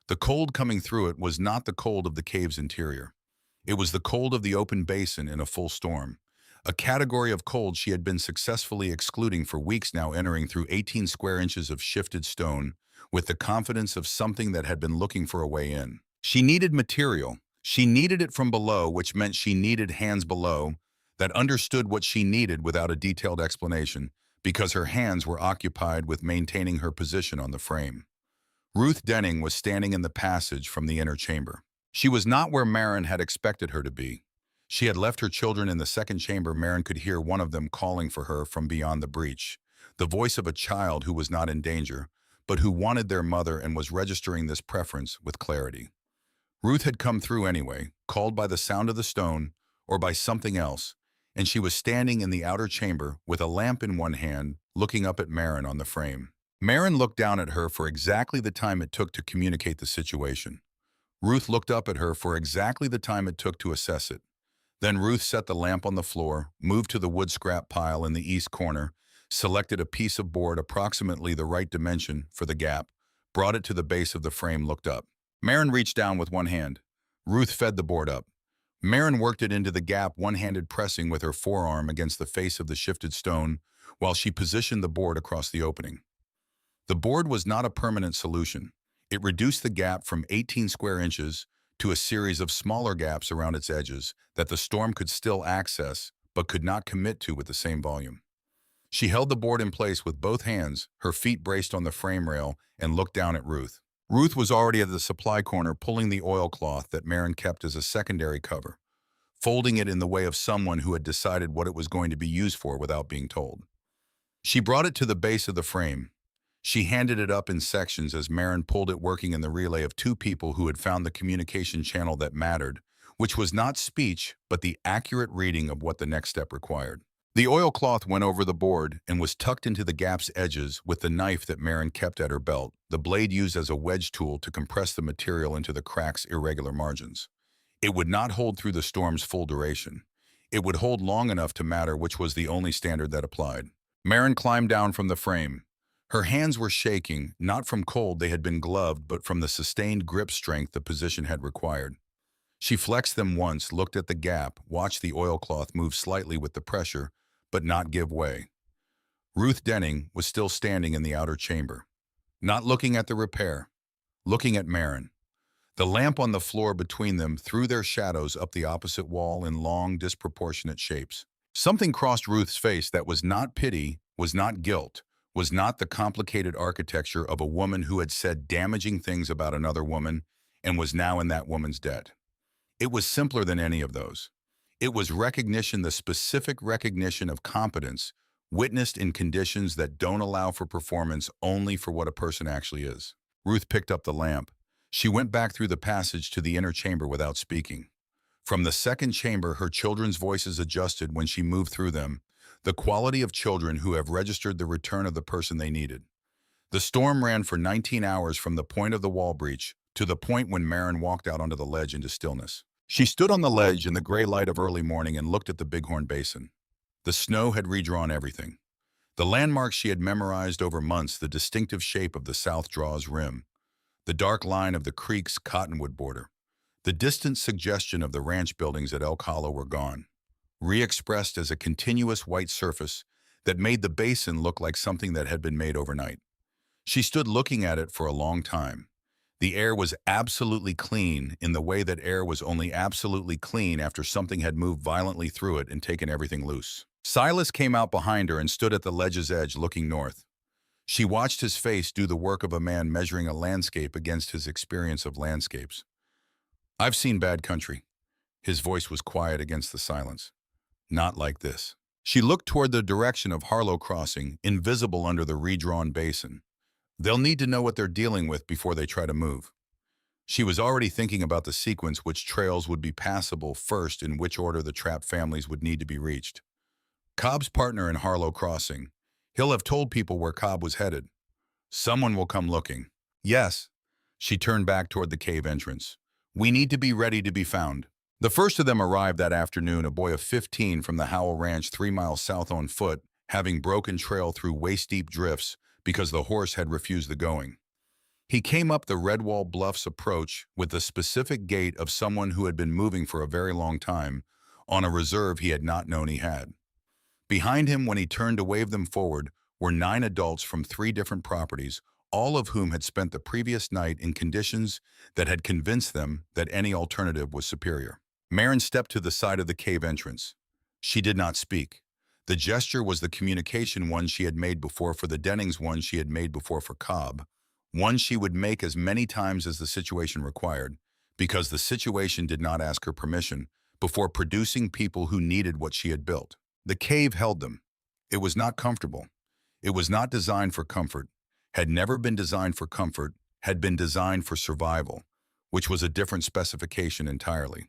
The cold coming through it was not the cold of the cave's interior. It was the cold of the open basin in a full storm. A category of cold she had been successfully excluding for weeks now, entering through 18 square inches of shifted stone with the confidence of something that had been looking for a way in. She needed material. She needed it from below, which meant she needed hands below that understood what she needed without a detailed explanation, because her hands were occupied with maintaining her position on the frame. Ruth Denning was standing in the passage from the inner chamber. She was not where Maren had expected her to be. She had left her children in the second chamber. Maren could hear one of them calling for her from beyond the breach, the voice of a child who was not in danger, but who wanted their mother and was registering this preference with clarity. Ruth had come through anyway, called by the sound of the stone or by something else, and she was standing in the outer chamber with a lamp in one hand, looking up at Maren on the frame. Maren looked down at her for exactly the time it took to communicate the situation. Ruth looked up at her for exactly the time it took to assess it. Then Ruth set the lamp on the floor, moved to the wood scrap pile in the east corner, selected a piece of board approximately the right dimension for the gap, brought it to the base of the frame, looked up. Maren reached down with one hand. Ruth fed the board up. Maren worked it into the gap, one-handed pressing with her forearm against the face of the shifted stone while she positioned the board across the opening. The board was not a permanent solution. It reduced the gap from 18 square inches to a series of smaller gaps around its edges that the storm could still access but could not commit to with the same volume. She held the board in place with both hands, her feet braced on the frame rail, and looked down at Ruth. Ruth was already at the supply corner, pulling the oilcloth that Maren kept as a secondary cover, folding it in the way of someone who had decided what it was going to be used for without being told. She brought it to the base of the frame. She handed it up in sections as Maren pulled it, working in the relay of two people who had found the communication channel that mattered, which was not speech, but the accurate reading of what the next step required. The oilcloth went over the board and was tucked into the gap's edges with the knife that Maren kept at her belt, the blade used as a wedge tool to compress the material into the crack's irregular margins. It would not hold through the storm's full duration. It would hold long enough to matter, which was the only standard that applied. Maren climbed down from the frame. Her hands were shaking, not from cold they had been gloved, but from the sustained grip strength the position had required. She flexed them once, looked at the gap, watched the oilcloth move slightly with the pressure, but not give way. Ruth Denning was still standing in the outer chamber, not looking at the repair, looking at Maren. The lamp on the floor between them threw their shadows up the opposite wall in long, disproportionate shapes. Something crossed Ruth's face that was not pity, was not guilt, was not the complicated architecture of a woman who had said damaging things about another woman and was now in that woman's debt. It was simpler than any of those. It was recognition, the specific recognition of competence, witnessed in conditions that don't allow for performance, only for what a person actually is. Ruth picked up the lamp. She went back through the passage to the inner chamber without speaking. From the second chamber, her children's voices adjusted when she moved through them, the quality of children who have registered the return of the person they needed. The storm ran for 19 hours from the point of the wall breach to the point when Maren walked out onto the ledge into stillness. She stood on the ledge in the gray light of early morning and looked at the Bighorn Basin. The snow had redrawn everything. The landmarks she had memorized over months, the distinctive shape of the South Draw's rim, the dark line of the creek's cottonwood border, the distant suggestion of the ranch buildings at Elk Hollow were gone, re-expressed as a continuous white surface that made the basin look like something that had been made overnight. She stood looking at it for a long time. The air was absolutely clean in the way that air was only absolutely clean after something had moved violently through it and taken everything loose. Silas came out behind her and stood at the ledge's edge looking north. She watched his face do the work of a man measuring a landscape against his experience of landscapes. "I've seen bad country." His voice was quiet against the silence. "Not like this." She looked toward the direction of Harlow Crossing, invisible under the redrawn basin. "They'll need to know what they're dealing with before they try to move." She was already thinking about the sequence, which trails would be passable first, in which order the trapped families would need to be reached. Cobb's partner in Harlow Crossing. He'll have told people where Cobb was headed. Someone will come looking. Yes. She turned back toward the cave entrance. We need to be ready to be found. The first of them arrived that afternoon, a boy of 15 from the Howell Ranch 3 miles south on foot, having broken trail through waist-deep drifts because the horse had refused the going. He came up the Redwall Bluffs approach with the specific gait of someone who had been moving for a very long time, on a reserve he had not known he had. Behind him, when he turned to wave them forward, were 9 adults from 3 different properties, all of whom had spent the previous night in conditions that had convinced them that any alternative was superior. Marin stepped to the side of the cave entrance. She did not speak. The gesture was the communication one she had made before for the Dennings, one she had made before for Cobb, one she would make as many times as the situation required, because the situation did not ask her permission, before producing people who needed what she had built. The cave held them. It was not comfortable. It was not designed for comfort, had never been designed for comfort, had been designed for survival, which was a different specification entirely.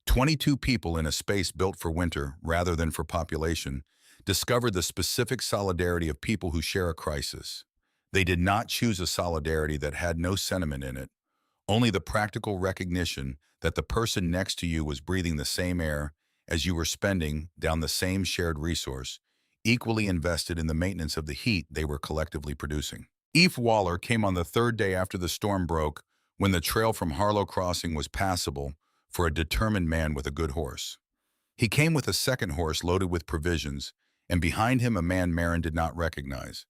22 people in a space built for winter rather than for population discovered the specific solidarity of people who share a crisis. They did not choose a solidarity that had no sentiment in it, only the practical recognition that the person next to you was breathing the same air as you were, spending down the same shared resource, equally invested in the maintenance of the heat they were collectively producing. Eve Waller came on the 3rd day after the storm broke, when the trail from Harlow Crossing was passable for a determined man with a good horse. He came with a second horse loaded with provisions, and behind him a man Marin did not recognize.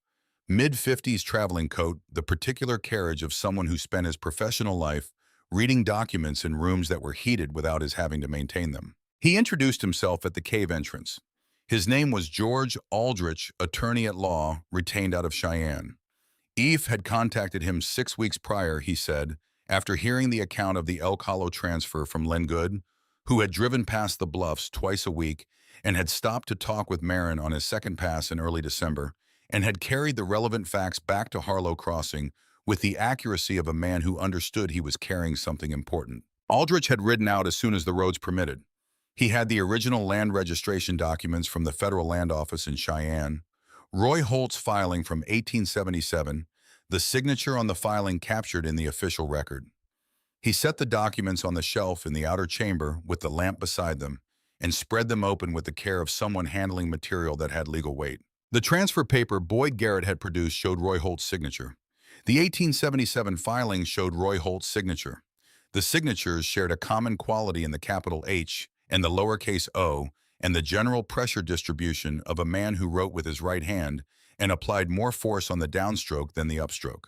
Mid-50s traveling coat, the particular carriage of someone who spent his professional life reading documents in rooms that were heated without his having to maintain them. He introduced himself at the cave entrance. His name was George Aldrich, attorney at law, retained out of Cheyenne. Eve had contacted him 6 weeks prior, he said, after hearing the account of the Elk Hollow transfer from Len Good, who had driven past the bluffs twice a week and had stopped to talk with Marin on his second pass in early December, and had carried the relevant facts back to Harlow Crossing with the accuracy of a man who understood he was carrying something important. Aldrich had ridden out as soon as the roads permitted. He had the original land registration documents from the Federal Land Office in Cheyenne, Roy Holt's filing from 1877, the signature on the filing captured in the official record. He set the documents on the shelf in the outer chamber with the lamp beside them, and spread them open with the care of someone handling material that had legal weight. The transfer paper Boyd Garrett had produced showed Roy Holt's signature. The 1877 filing showed Roy Holt's signature. The signatures shared a common quality in the capital H and the lowercase o, and the general pressure distribution of a man who wrote with his right hand and applied more force on the downstroke than the upstroke.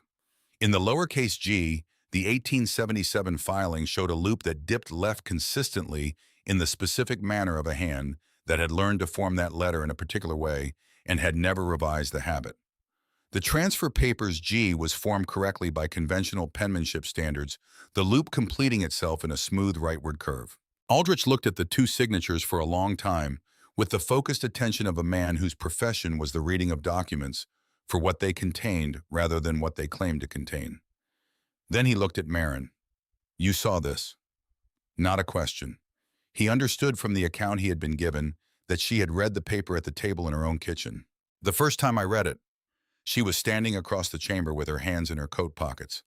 In the lowercase g, the 1877 filing showed a loop that dipped left consistently in the specific manner of a hand that had learned to form that letter in a particular way and had never revised the habit. The transfer paper's G was formed correctly by conventional penmanship standards, the loop completing itself in a smooth rightward curve. Aldrich looked at the 2 signatures for a long time, with the focused attention of a man whose profession was the reading of documents for what they contained rather than what they claimed to contain. Then he looked at Marin. You saw this. Not a question. He understood from the account he had been given that she had read the paper at the table in her own kitchen. The first time I read it, she was standing across the chamber with her hands in her coat pockets.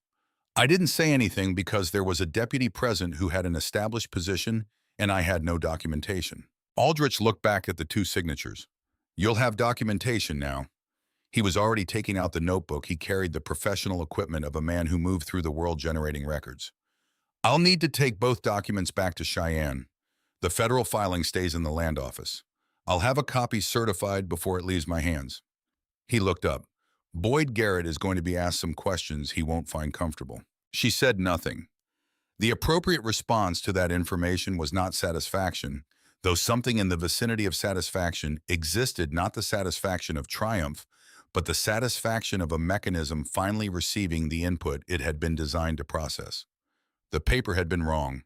I didn't say anything because there was a deputy present who had an established position and I had no documentation. Aldrich looked back at the 2 signatures. You'll have documentation now. He was already taking out the notebook. He carried the professional equipment of a man who moved through the world generating records. I'll need to take both documents back to Cheyenne. The federal filing stays in the land office. I'll have a copy certified before it leaves my hands. He looked up. Boyd Garrett is going to be asked some questions he won't find comfortable. She said nothing. The appropriate response to that information was not satisfaction, though something in the vicinity of satisfaction existed, not the satisfaction of triumph, but the satisfaction of a mechanism finally receiving the input it had been designed to process. The paper had been wrong.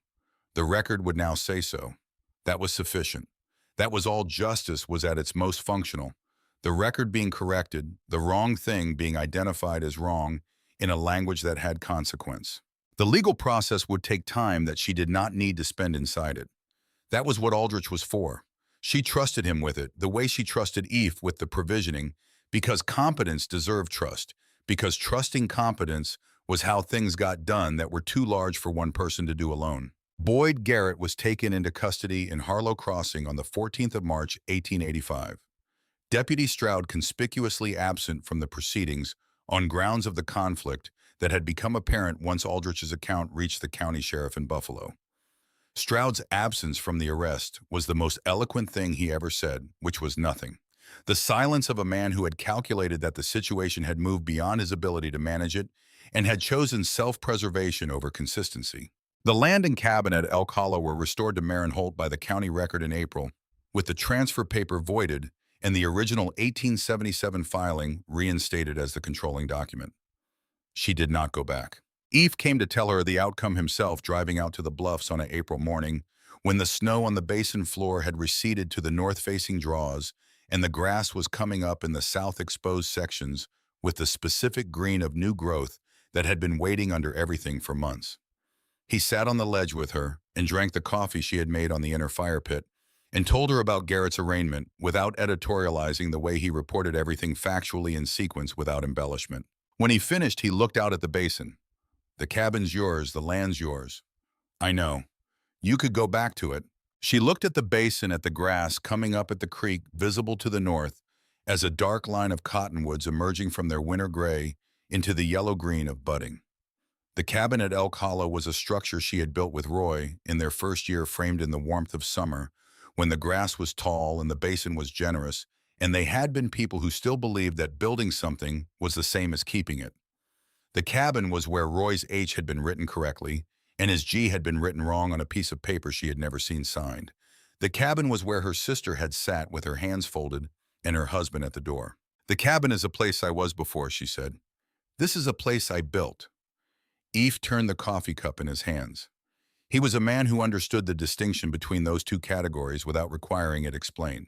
The record would now say so. That was sufficient. That was all justice was at its most functional. The record being corrected, the wrong thing being identified as wrong in a language that had consequence. The legal process would take time that she did not need to spend inside it. That was what Aldrich was for. She trusted him with it, the way she trusted Eve with the provisioning, because competence deserved trust, because trusting competence was how things got done that were too large for one person to do alone. Boyd Garrett was taken into custody in Harlow Crossing on the 14th of March, 1885. Deputy Stroud conspicuously absent from the proceedings on grounds of the conflict that had become apparent once Aldrich's account reached the county sheriff in Buffalo. Stroud's absence from the arrest was the most eloquent thing he ever said, which was nothing. The silence of a man who had calculated that the situation had moved beyond his ability to manage it and had chosen self-preservation over consistency. The land and cabin at Elk Hollow were restored to Marin Holt by the county record in April, with the transfer paper voided and the original 1877 filing reinstated as the controlling document. She did not go back. Eve came to tell her the outcome himself driving out to the bluffs on an April morning when the snow on the basin floor had receded to the north-facing draws and the grass was coming up in the south-exposed sections with the specific green of new growth that had been waiting under everything for months. He sat on the ledge with her and drank the coffee she had made on the inner fire pit and told her about Garrett's arraignment without editorializing the way he reported everything factually in sequence without embellishment. When he finished, he looked out at the basin. The cabin's yours, the land's yours. I know. You could go back to it. She looked at the basin, at the grass coming up at the creek visible to the north as a dark line of cottonwoods emerging from their winter gray into the yellow-green of budding. The cabin at Elk Hollow was a structure she had built with Roy in their first year, framed in the warmth of summer, when the grass was tall and the basin was generous, and they had been people who still believed that building something was the same as keeping it. The cabin was where Roy's H had been written correctly, and his G had been written wrong on a piece of paper she had never seen signed. The cabin was where her sister had sat with her hands folded and her husband at the door. The cabin is a place I was before, she said. This is a place I built. Eve turned the coffee cup in his hands. He was a man who understood the distinction between those two categories without requiring it explained.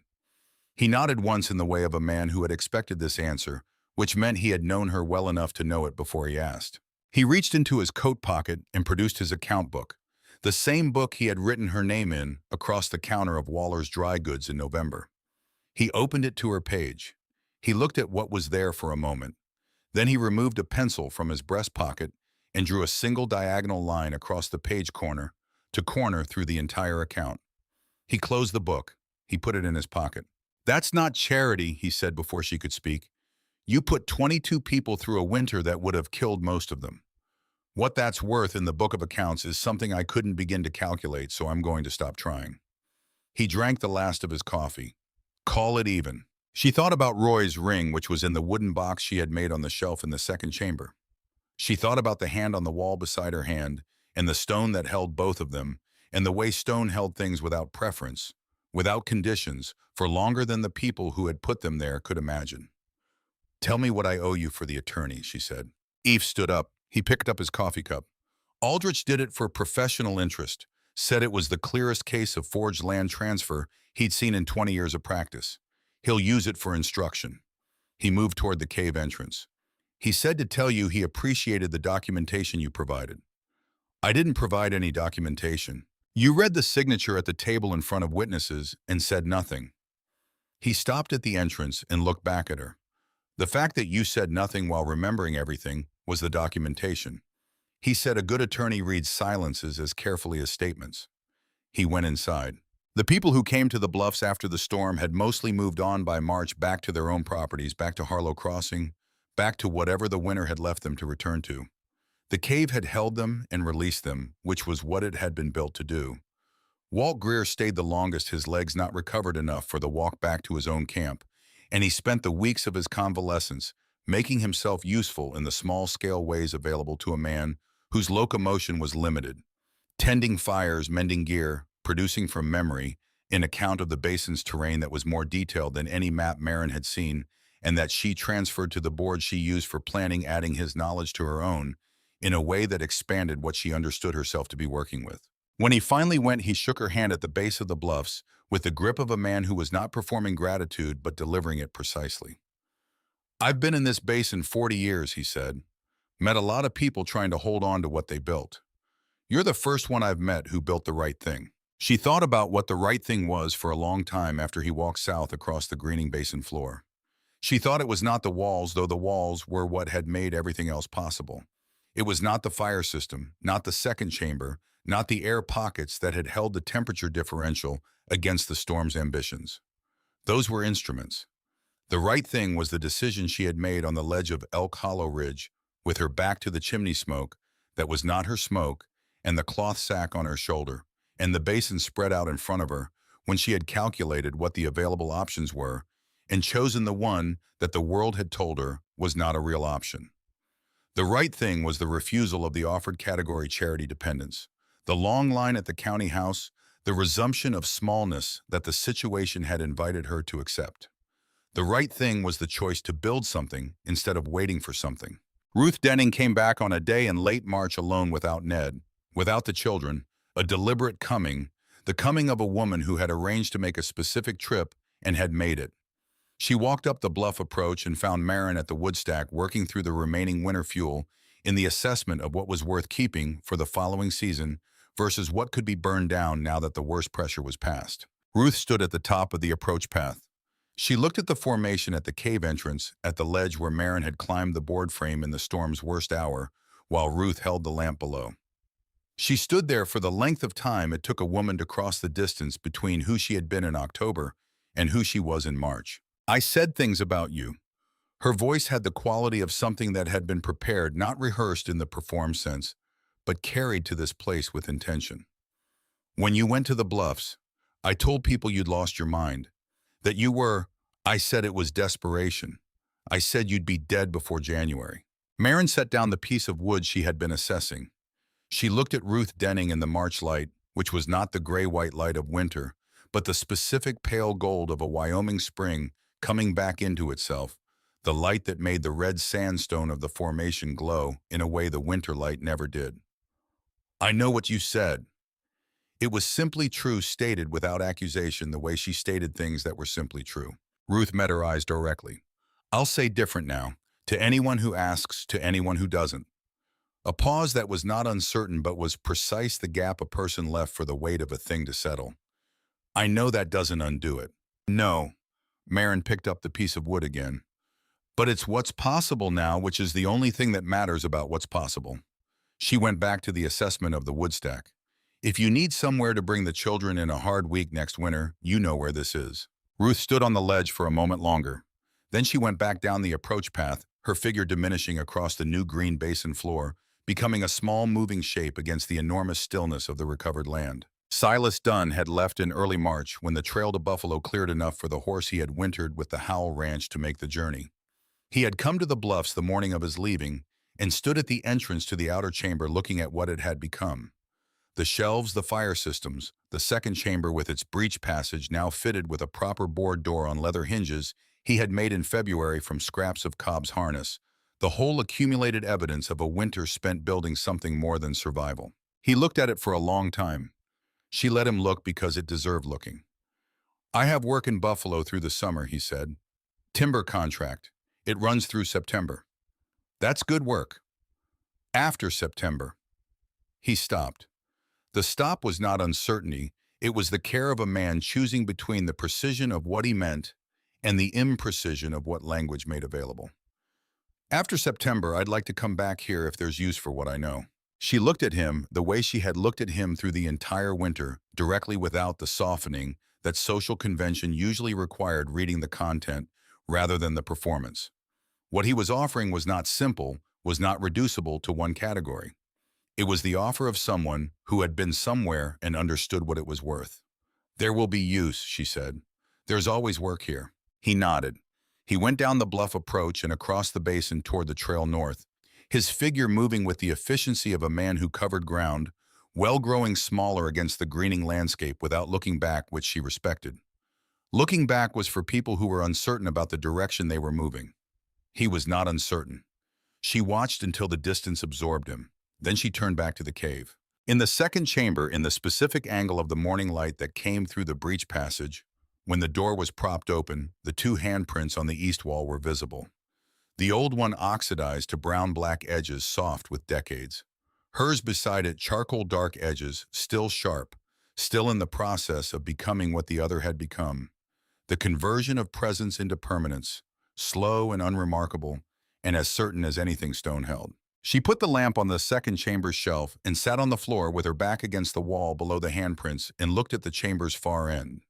He nodded once in the way of a man who had expected this answer, which meant he had known her well enough to know it before he asked. He reached into his coat pocket and produced his account book, the same book he had written her name in across the counter of Waller's Dry Goods in November. He opened it to her page. He looked at what was there for a moment. Then he removed a pencil from his breast pocket and drew a single diagonal line across the page corner to corner through the entire account. He closed the book. He put it in his pocket. That's not charity, he said before she could speak. You put 22 people through a winter that would have killed most of them. What that's worth in the book of accounts is something I couldn't begin to calculate, so I'm going to stop trying. He drank the last of his coffee. Call it even. She thought about Roy's ring, which was in the wooden box she had made on the shelf in the second chamber. She thought about the hand on the wall beside her hand, and the stone that held both of them, and the way stone held things without preference, without conditions, for longer than the people who had put them there could imagine. Tell me what I owe you for the attorney, she said. Eve stood up. He picked up his coffee cup. Aldrich did it for professional interest, said it was the clearest case of forged land transfer he'd seen in 20 years of practice. He'll use it for instruction. He moved toward the cave entrance. He said to tell you he appreciated the documentation you provided. I didn't provide any documentation. You read the signature at the table in front of witnesses and said nothing. He stopped at the entrance and looked back at her. The fact that you said nothing while remembering everything was the documentation. He said a good attorney reads silences as carefully as statements. He went inside. The people who came to the bluffs after the storm had mostly moved on by March back to their own properties, back to Harlow Crossing, back to whatever the winter had left them to return to. The cave had held them and released them, which was what it had been built to do. Walt Greer stayed the longest, his legs not recovered enough for the walk back to his own camp, and he spent the weeks of his convalescence making himself useful in the small-scale ways available to a man whose locomotion was limited, tending fires, mending gear, producing from memory an account of the basin's terrain that was more detailed than any map Marin had seen, and that she transferred to the board she used for planning, adding his knowledge to her own in a way that expanded what she understood herself to be working with. When he finally went, he shook her hand at the base of the bluffs with the grip of a man who was not performing gratitude but delivering it precisely. I've been in this basin 40 years, he said. Met a lot of people trying to hold on to what they built. You're the first one I've met who built the right thing. She thought about what the right thing was for a long time after he walked south across the greening basin floor. She thought it was not the walls, though the walls were what had made everything else possible. It was not the fire system, not the second chamber, not the air pockets that had held the temperature differential against the storm's ambitions. Those were instruments. The right thing was the decision she had made on the ledge of Elk Hollow Ridge, with her back to the chimney smoke that was not her smoke, and the cloth sack on her shoulder, and the basin spread out in front of her, when she had calculated what the available options were and chosen the one that the world had told her was not a real option. The right thing was the refusal of the offered category charity dependence, the long line at the county house, the resumption of smallness that the situation had invited her to accept. The right thing was the choice to build something instead of waiting for something. Ruth Denning came back on a day in late March alone without Ned, without the children, a deliberate coming, the coming of a woman who had arranged to make a specific trip and had made it. She walked up the bluff approach and found Marin at the woodstack working through the remaining winter fuel in the assessment of what was worth keeping for the following season versus what could be burned down now that the worst pressure was past. Ruth stood at the top of the approach path. She looked at the formation at the cave entrance at the ledge where Marin had climbed the board frame in the storm's worst hour, while Ruth held the lamp below. She stood there for the length of time it took a woman to cross the distance between who she had been in October and who she was in March. I said things about you. Her voice had the quality of something that had been prepared, not rehearsed in the performed sense, but carried to this place with intention. When you went to the bluffs, I told people you'd lost your mind, that you were, I said it was desperation. I said you'd be dead before January. Marin set down the piece of wood she had been assessing. She looked at Ruth Denning in the March light, which was not the gray-white light of winter, but the specific pale gold of a Wyoming spring coming back into itself, the light that made the red sandstone of the formation glow in a way the winter light never did. I know what you said. It was simply true, stated without accusation, the way she stated things that were simply true. Ruth met her eyes directly. I'll say different now, to anyone who asks, to anyone who doesn't. A pause that was not uncertain but was precise, the gap a person left for the weight of a thing to settle. I know that doesn't undo it. No. Marin picked up the piece of wood again. But it's what's possible now, which is the only thing that matters about what's possible. She went back to the assessment of the woodstack. If you need somewhere to bring the children in a hard week next winter, you know where this is. Ruth stood on the ledge for a moment longer. Then she went back down the approach path, her figure diminishing across the new green basin floor, becoming a small moving shape against the enormous stillness of the recovered land. Silas Dunn had left in early March when the trail to Buffalo cleared enough for the horse he had wintered with the Howell Ranch to make the journey. He had come to the bluffs the morning of his leaving and stood at the entrance to the outer chamber looking at what it had become. The shelves, the fire systems, the second chamber with its breech passage now fitted with a proper board door on leather hinges he had made in February from scraps of Cobb's harness, the whole accumulated evidence of a winter spent building something more than survival. He looked at it for a long time. She let him look because it deserved looking. I have work in Buffalo through the summer, he said. Timber contract. It runs through September. That's good work. After September. He stopped. The stop was not uncertainty. It was the care of a man choosing between the precision of what he meant and the imprecision of what language made available. After September, I'd like to come back here if there's use for what I know. She looked at him the way she had looked at him through the entire winter, directly without the softening that social convention usually required, reading the content rather than the performance. What he was offering was not simple, was not reducible to one category. It was the offer of someone who had been somewhere and understood what it was worth. There will be use, she said. There's always work here. He nodded. He went down the bluff approach and across the basin toward the trail north, his figure moving with the efficiency of a man who covered ground, well growing smaller against the greening landscape without looking back, which she respected. Looking back was for people who were uncertain about the direction they were moving. He was not uncertain. She watched until the distance absorbed him. Then she turned back to the cave. In the second chamber, in the specific angle of the morning light that came through the breech passage, when the door was propped open, the two handprints on the east wall were visible. The old one oxidized to brown-black edges soft with decades. Hers beside it charcoal dark edges, still sharp, still in the process of becoming what the other had become. The conversion of presence into permanence, slow and unremarkable, and as certain as anything stone held. She put the lamp on the second chamber's shelf and sat on the floor with her back against the wall below the handprints and looked at the chamber's far end.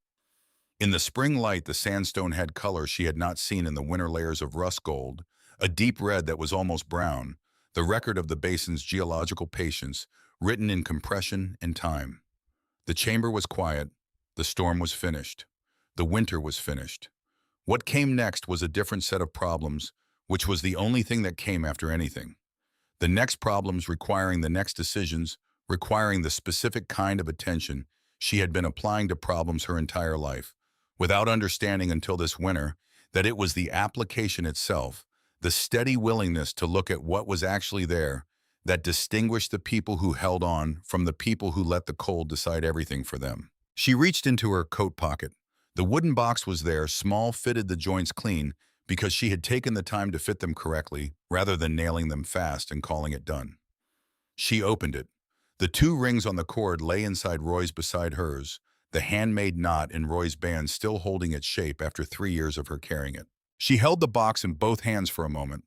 In the spring light, the sandstone had color she had not seen in the winter layers of rust gold, a deep red that was almost brown, the record of the basin's geological patience, written in compression and time. The chamber was quiet. The storm was finished. The winter was finished. What came next was a different set of problems, which was the only thing that came after anything. The next problems requiring the next decisions, requiring the specific kind of attention she had been applying to problems her entire life, without understanding until this winter that it was the application itself, the steady willingness to look at what was actually there, that distinguished the people who held on from the people who let the cold decide everything for them. She reached into her coat pocket. The wooden box was there, small, fitted the joints clean, because she had taken the time to fit them correctly, rather than nailing them fast and calling it done. She opened it. The two rings on the cord lay inside Roy's beside hers, the handmade knot in Roy's band still holding its shape after 3 years of her carrying it. She held the box in both hands for a moment.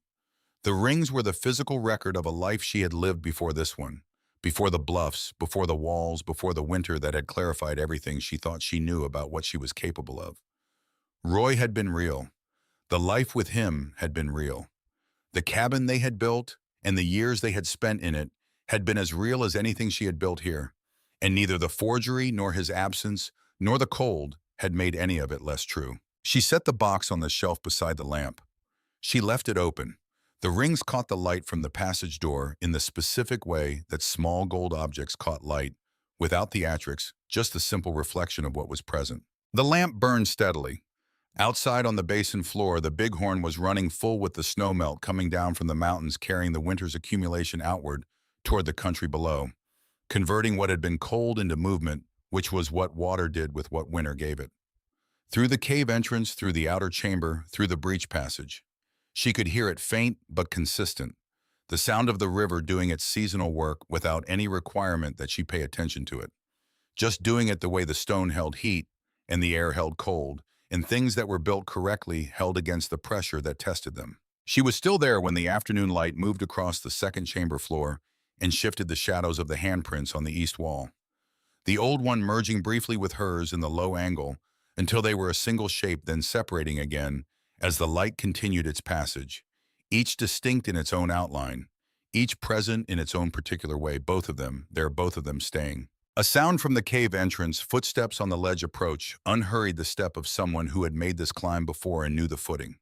The rings were the physical record of a life she had lived before this one, before the bluffs, before the walls, before the winter that had clarified everything she thought she knew about what she was capable of. Roy had been real. The life with him had been real. The cabin they had built and the years they had spent in it had been as real as anything she had built here, and neither the forgery nor his absence nor the cold had made any of it less true. She set the box on the shelf beside the lamp. She left it open. The rings caught the light from the passage door in the specific way that small gold objects caught light, without theatrics, just the simple reflection of what was present. The lamp burned steadily. Outside on the basin floor, the bighorn was running full with the snowmelt coming down from the mountains, carrying the winter's accumulation outward toward the country below, converting what had been cold into movement, which was what water did with what winter gave it. Through the cave entrance, through the outer chamber, through the breach passage. She could hear it faint but consistent, the sound of the river doing its seasonal work without any requirement that she pay attention to it, just doing it the way the stone held heat and the air held cold, and things that were built correctly held against the pressure that tested them. She was still there when the afternoon light moved across the second chamber floor and shifted the shadows of the handprints on the east wall, the old one merging briefly with hers in the low angle until they were a single shape, then separating again as the light continued its passage, each distinct in its own outline, each present in its own particular way, both of them staying. A sound from the cave entrance, footsteps on the ledge approach, unhurried the step of someone who had made this climb before and knew the footing.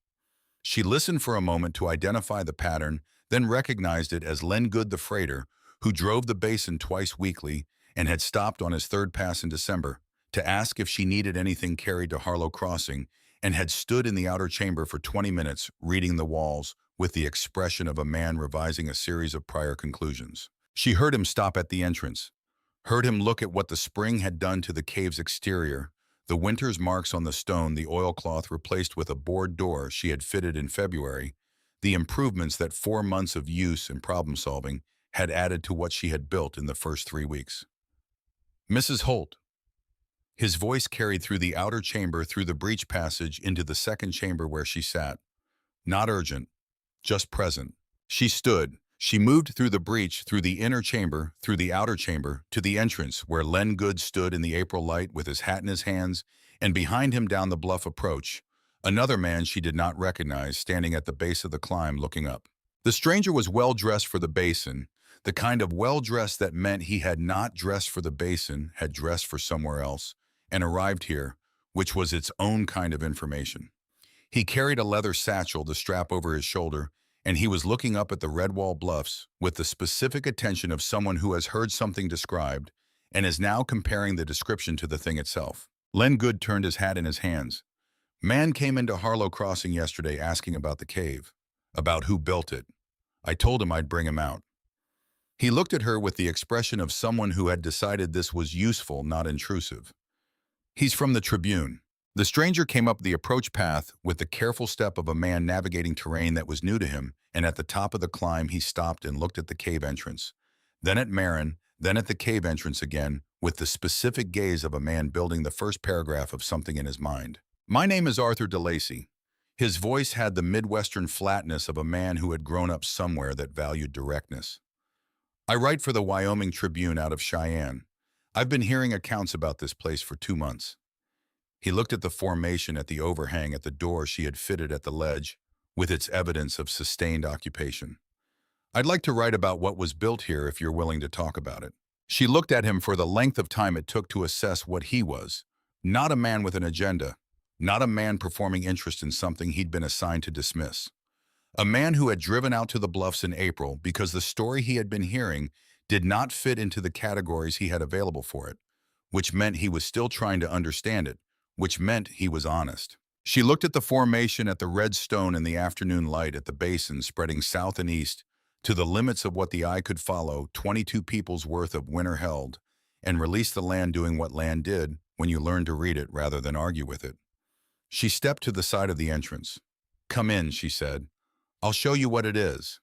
She listened for a moment to identify the pattern, then recognized it as Len Good the freighter, who drove the basin twice weekly and had stopped on his third pass in December to ask if she needed anything carried to Harlow Crossing, and had stood in the outer chamber for 20 minutes reading the walls with the expression of a man revising a series of prior conclusions. She heard him stop at the entrance, heard him look at what the spring had done to the cave's exterior, the winter's marks on the stone, the oilcloth replaced with a board door she had fitted in February, the improvements that 4 months of use and problem-solving had added to what she had built in the first 3 weeks. Mrs. Holt. His voice carried through the outer chamber, through the breach passage, into the second chamber where she sat. Not urgent, just present. She stood. She moved through the breach, through the inner chamber, through the outer chamber, to the entrance where Len Good stood in the April light with his hat in his hands, and behind him down the bluff approach, another man she did not recognize standing at the base of the climb looking up. The stranger was well-dressed for the basin, the kind of well-dressed that meant he had not dressed for the basin, had dressed for somewhere else, and arrived here, which was its own kind of information. He carried a leather satchel, the strap over his shoulder, and he was looking up at the Redwall Bluffs with the specific attention of someone who has heard something described and is now comparing the description to the thing itself. Len Good turned his hat in his hands. Man came into Harlow Crossing yesterday asking about the cave, about who built it. I told him I'd bring him out. He looked at her with the expression of someone who had decided this was useful, not intrusive. He's from the Tribune. The stranger came up the approach path with the careful step of a man navigating terrain that was new to him, and at the top of the climb he stopped and looked at the cave entrance. Then at Marin, then at the cave entrance again, with the specific gaze of a man building the first paragraph of something in his mind. My name is Arthur DeLacy. His voice had the Midwestern flatness of a man who had grown up somewhere that valued directness. I write for the Wyoming Tribune out of Cheyenne. I've been hearing accounts about this place for 2 months. He looked at the formation at the overhang at the door she had fitted at the ledge, with its evidence of sustained occupation. I'd like to write about what was built here if you're willing to talk about it. She looked at him for the length of time it took to assess what he was. Not a man with an agenda. Not a man performing interest in something he'd been assigned to dismiss. A man who had driven out to the bluffs in April because the story he had been hearing did not fit into the categories he had available for it, which meant he was still trying to understand it, which meant he was honest. She looked at the formation at the red stone in the afternoon light at the basin spreading south and east to the limits of what the eye could follow 22 people's worth of winter held, and released the land doing what land did when you learned to read it rather than argue with it. She stepped to the side of the entrance. "Come in," she said. "I'll show you what it is."